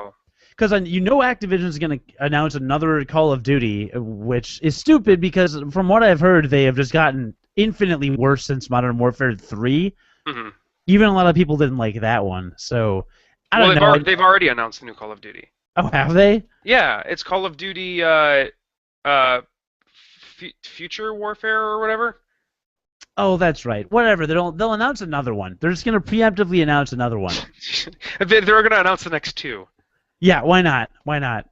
Because Activision's going to announce another Call of Duty, which is stupid because from what I've heard, they have just gotten infinitely worse since Modern Warfare 3. Mm-hmm. Even a lot of people didn't like that one. So I don't know. They've already announced the new Call of Duty. Oh, have they? Yeah, it's Call of Duty Future Warfare or whatever. Oh, that's right. Whatever. They'll announce another one. They're just going to preemptively announce another one. They're going to announce the next 2. Yeah, why not? Why not?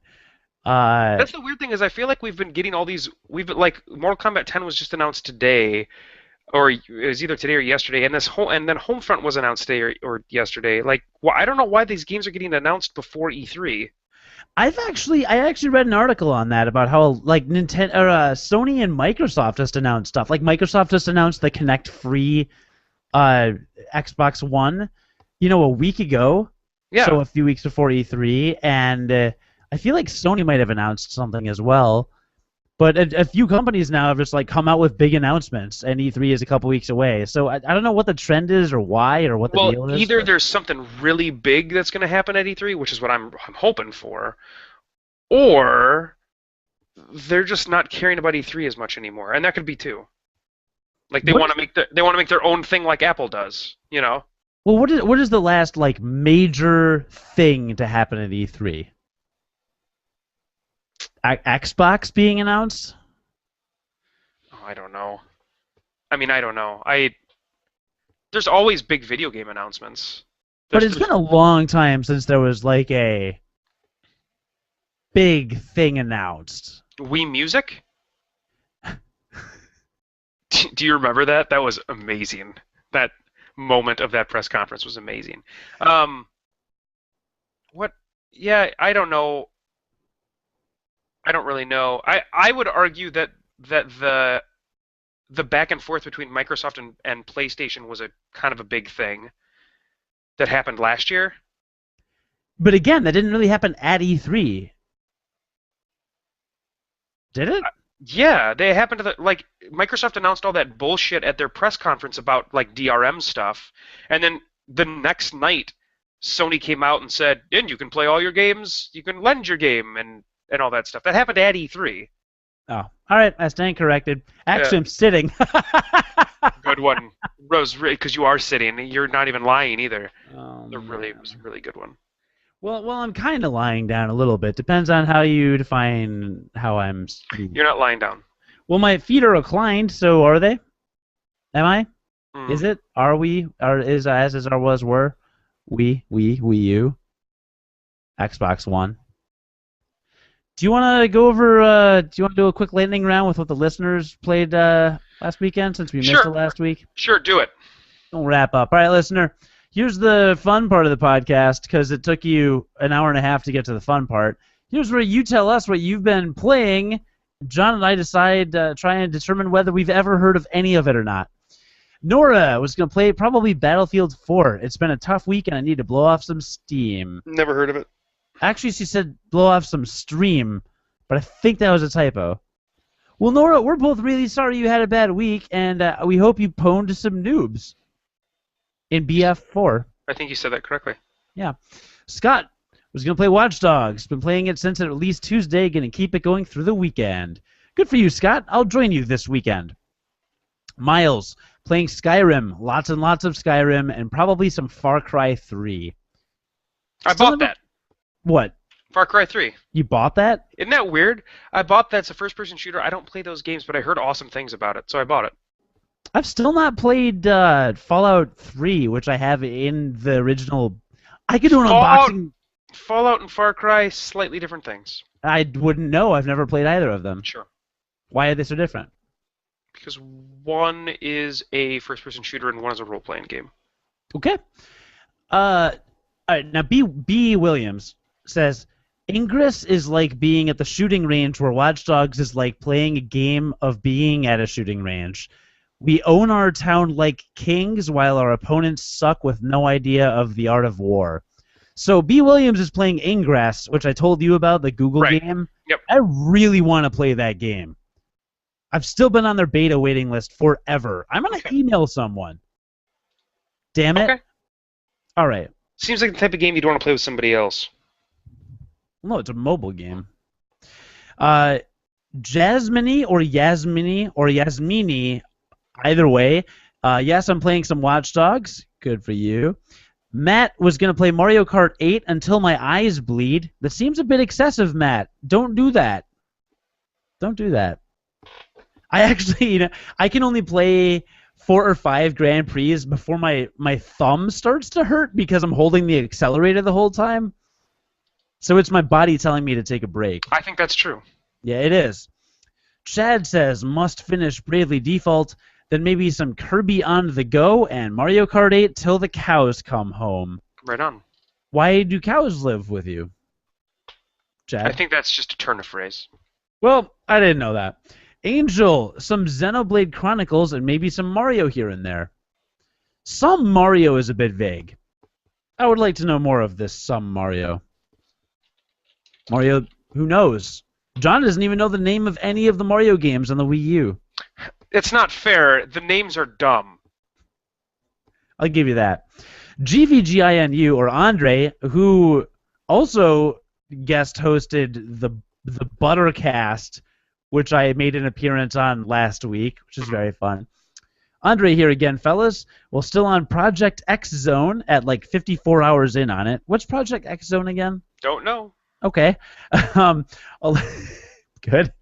That's the weird thing is I feel like we've been getting all these. Like Mortal Kombat 10 was just announced today, or it was either today or yesterday, and then Homefront was announced today or yesterday. Like, I don't know why these games are getting announced before E3. I actually read an article on that about how like Nintendo or Sony and Microsoft just announced stuff. Like Microsoft just announced the Kinect free Xbox One, a week ago. Yeah. So a few weeks before E3, and I feel like Sony might have announced something as well. But a few companies now have just like come out with big announcements, and E3 is a couple weeks away. So I don't know what the trend is or why or what the deal is. Either there's something really big that's going to happen at E3, which is what I'm hoping for, or they're just not caring about E3 as much anymore, and that could be too. Like they want to make their own thing like Apple does, Well, what is the last like major thing to happen at E3? Xbox being announced? Oh, I don't know. I don't know. There's always big video game announcements. But it's been a long time since there was like a big thing announced. Wii Music? Do you remember that? That was amazing. That moment of that press conference was amazing. Um, what? Yeah, I don't know. I don't really know. I would argue that the back and forth between Microsoft and PlayStation was a kind of a big thing that happened last year. But again, that didn't really happen at E3, did it? Yeah, they happened to like Microsoft announced all that bullshit at their press conference about like DRM stuff, and then the next night Sony came out and said, "And you can play all your games, you can lend your game and all that stuff." That happened at E3. Oh, all right. I stand corrected. Actually, I'm sitting. Good one, Rose, because you are sitting. You're not even lying either. Oh, It was a really good one. well, I'm kind of lying down a little bit. Depends on how you define how I'm. You're not lying down. Well, my feet are reclined, so are they? Am I? Mm. Is it? Are we? Are is as our was were? Wii U, Xbox One. Do you want to go over? Do you want to do a quick lightning round with what the listeners played last weekend since we missed it last week? Sure, do it. We'll wrap up. All right, listener. Here's the fun part of the podcast because it took you an hour and a half to get to the fun part. Here's where you tell us what you've been playing. John and I try and determine whether we've ever heard of any of it or not. Nora was going to play probably Battlefield 4. It's been a tough week and I need to blow off some steam. Never heard of it. Actually, she said blow off some stream, but I think that was a typo. Well, Nora, we're both really sorry you had a bad week, and we hope you pwned some noobs in BF4. I think you said that correctly. Yeah. Scott was going to play Watch Dogs. Been playing it since at least Tuesday, going to keep it going through the weekend. Good for you, Scott. I'll join you this weekend. Miles, playing Skyrim. Lots and lots of Skyrim, and probably some Far Cry 3. I bought that. What? Far Cry 3. You bought that? Isn't that weird? I bought that. It's a first-person shooter. I don't play those games, but I heard awesome things about it, so I bought it. I've still not played Fallout 3, which I have in the original. I could do an unboxing. Fallout and Far Cry, slightly different things. I wouldn't know. I've never played either of them. Sure. Why are they so different? Because one is a first-person shooter and one is a role-playing game. Okay. All right. Now, B. Williams says, Ingress is like being at the shooting range where Watch Dogs is like playing a game of being at a shooting range. We own our town like kings while our opponents suck with no idea of the art of war. So B. Williams is playing Ingress, which I told you about, the Google game. Yep. I really want to play that game. I've still been on their beta waiting list forever. I'm going to email someone. Damn it. Okay. All right. Seems like the type of game you'd want to play with somebody else. No, it's a mobile game. Jasmine or Yasmini, either way. Yes, I'm playing some Watch Dogs. Good for you. Matt was going to play Mario Kart 8 until my eyes bleed. That seems a bit excessive, Matt. Don't do that. Don't do that. I actually, I can only play 4 or 5 Grand Prix before my thumb starts to hurt because I'm holding the accelerator the whole time. So it's my body telling me to take a break. I think that's true. Yeah, it is. Chad says, must finish Bravely Default, then maybe some Kirby on the Go and Mario Kart 8 till the cows come home. Right on. Why do cows live with you, Chad? I think that's just a turn of phrase. Well, I didn't know that. Angel, some Xenoblade Chronicles, and maybe some Mario here and there. Some Mario is a bit vague. I would like to know more of this some Mario. Mario, who knows? John doesn't even know the name of any of the Mario games on the Wii U. It's not fair. The names are dumb. I'll give you that. GVGINU, or Andre, who also guest hosted the Buttercast, which I made an appearance on last week, which is very fun. Andre here again, fellas. Well, still on Project X Zone at like 54 hours in on it. What's Project X Zone again? Don't know. Okay. Good.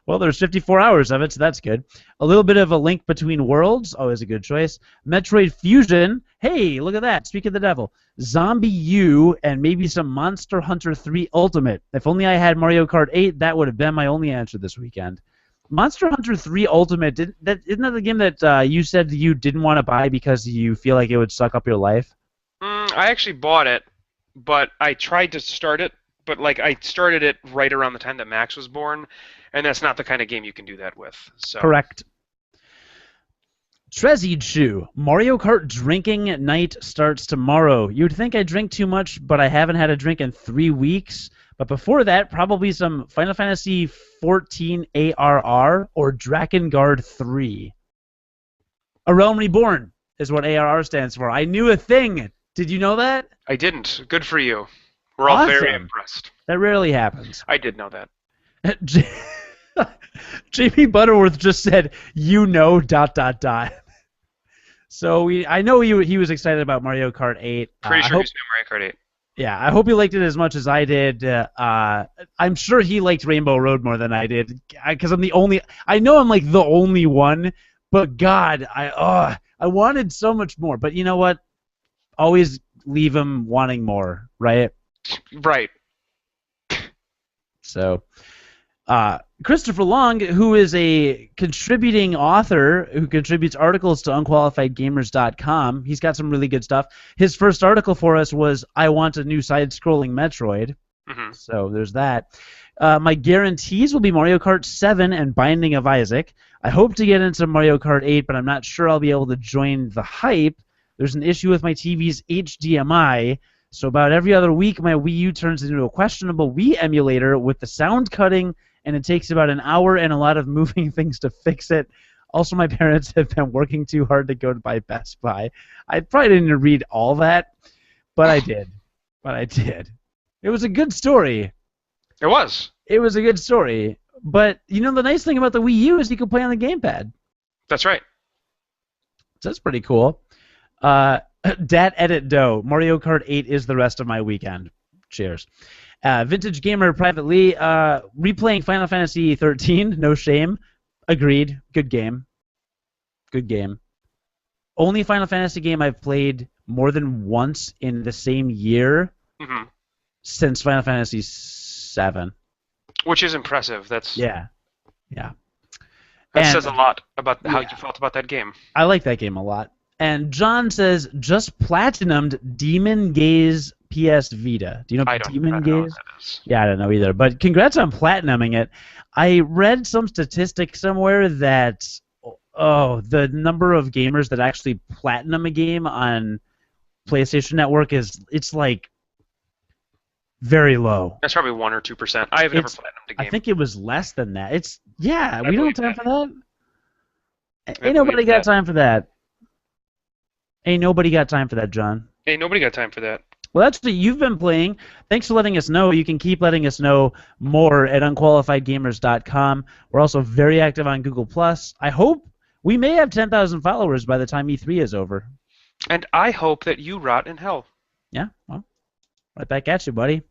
Well, there's 54 hours of it, so that's good. A little bit of a Link Between Worlds, always a good choice. Metroid Fusion, hey, look at that, speak of the devil. Zombie U, and maybe some Monster Hunter 3 Ultimate. If only I had Mario Kart 8, that would have been my only answer this weekend. Monster Hunter 3 Ultimate, isn't that the game that you said you didn't want to buy because you feel like it would suck up your life? I actually bought it, but I tried to start it, but like I started it right around the time that Max was born, and that's not the kind of game you can do that with. So Correct. Trezichu, Mario Kart drinking night starts tomorrow. You'd think I drink too much, but I haven't had a drink in 3 weeks. But before that, probably some Final Fantasy 14 ARR or Drakengard 3. A Realm Reborn is what ARR stands for. I knew a thing. Did you know that? I didn't. Good for you. We're all very Awesome. impressed. That rarely happens. I did know that. JP Butterworth just said, you know, ... So I know he was excited about Mario Kart 8. Pretty sure he's playing Mario Kart 8. Yeah, I hope he liked it as much as I did. I'm sure he liked Rainbow Road more than I did, because I'm the only. I know I'm like the only one, but God, I wanted so much more. But you know what? Always leave him wanting more, right? Right. So, Christopher Long, who is a contributing author who contributes articles to unqualifiedgamers.com, he's got some really good stuff. His first article for us was, I want a new side-scrolling Metroid. Mm-hmm. So there's that. My guarantees will be Mario Kart 7 and Binding of Isaac. I hope to get into Mario Kart 8, but I'm not sure I'll be able to join the hype. There's an issue with my TV's HDMI, so about every other week my Wii U turns into a questionable Wii emulator with the sound cutting, and it takes about an hour and a lot of moving things to fix it. Also, my parents have been working too hard to go to buy Best Buy. I probably didn't read all that, but I did. It was a good story. It was. It was a good story. But, you know, the nice thing about the Wii U is you can play on the gamepad. That's right. So that's pretty cool. Dat Edit Doe. Mario Kart 8 is the rest of my weekend. Cheers. Vintage Gamer privately. Replaying Final Fantasy 13. No shame. Agreed. Good game. Good game. Only Final Fantasy game I've played more than once in the same year since Final Fantasy 7. Which is impressive. That's yeah. That says a lot about how you felt about that game. I like that game a lot. And John says, just platinumed Demon Gaze PS Vita. Do you know Demon Gaze? Know what that is. Yeah, I don't know either. But congrats on platinuming it. I read some statistic somewhere that the number of gamers that actually platinum a game on PlayStation Network it's like very low. That's probably 1 or 2%. I have never platinumed a game. I think it was less than that. We don't have time for that. Ain't nobody got time for that. Ain't nobody got time for that, John. Ain't nobody got time for that. Well, that's what you've been playing. Thanks for letting us know. You can keep letting us know more at unqualifiedgamers.com. We're also very active on Google+. I hope we may have 10,000 followers by the time E3 is over. And I hope that you rot in hell. Yeah, well, right back at you, buddy.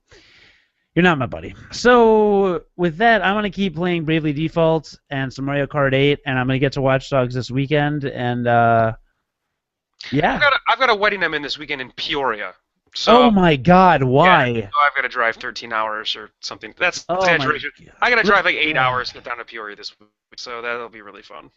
You're not my buddy. So with that, I'm going to keep playing Bravely Default and some Mario Kart 8, and I'm going to get to Watch Dogs this weekend, and yeah. I've got a wedding I'm in this weekend in Peoria. So, oh my God! Why? Yeah, so I've got to drive 13 hours or something. That's exaggeration. I got to drive like 8 hours to get down to Peoria this week, so that'll be really fun.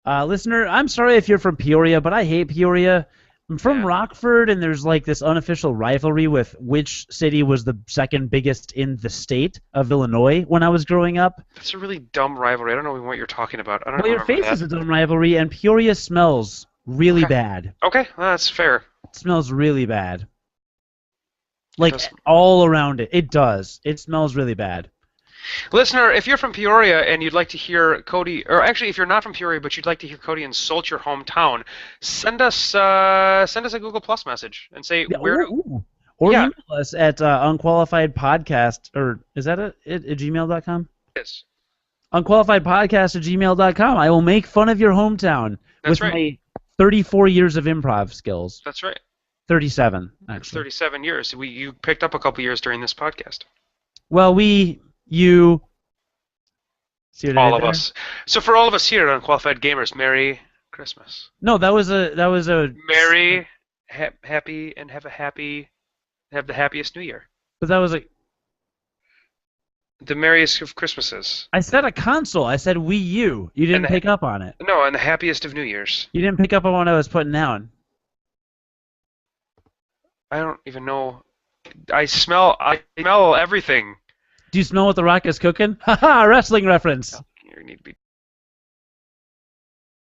Listener, I'm sorry if you're from Peoria, but I hate Peoria. I'm from Rockford, and there's like this unofficial rivalry with which city was the second biggest in the state of Illinois when I was growing up. That's a really dumb rivalry. I don't know what you're talking about. I don't well, your face is a dumb rivalry, and Peoria smells really bad. Okay, well, that's fair. It smells really bad. Like, all around it. It does. It smells really bad. Listener, if you're from Peoria and you'd like to hear Cody, or actually if you're not from Peoria but you'd like to hear Cody insult your hometown, send us a Google Plus message and say where. Or email us at unqualifiedpodcast, or is that at gmail.com? Yes. Unqualifiedpodcast@gmail.com. I will make fun of your hometown with my 34 years of improv skills. That's right. 37, actually. It's 37 years. You picked up a couple years during this podcast. Well, you... See what all of us. So for all of us here at Unqualified Gamers, Merry Christmas. No, that was a... Merry, happy, and have the happiest New Year. But that was a... The merriest of Christmases. I said a console. I said Wii U. You didn't pick up on it. No, and the happiest of New Year's. You didn't pick up on what I was putting down. I don't even know. I smell everything. Do you smell what the Rock is cooking? Haha, wrestling reference. You need to be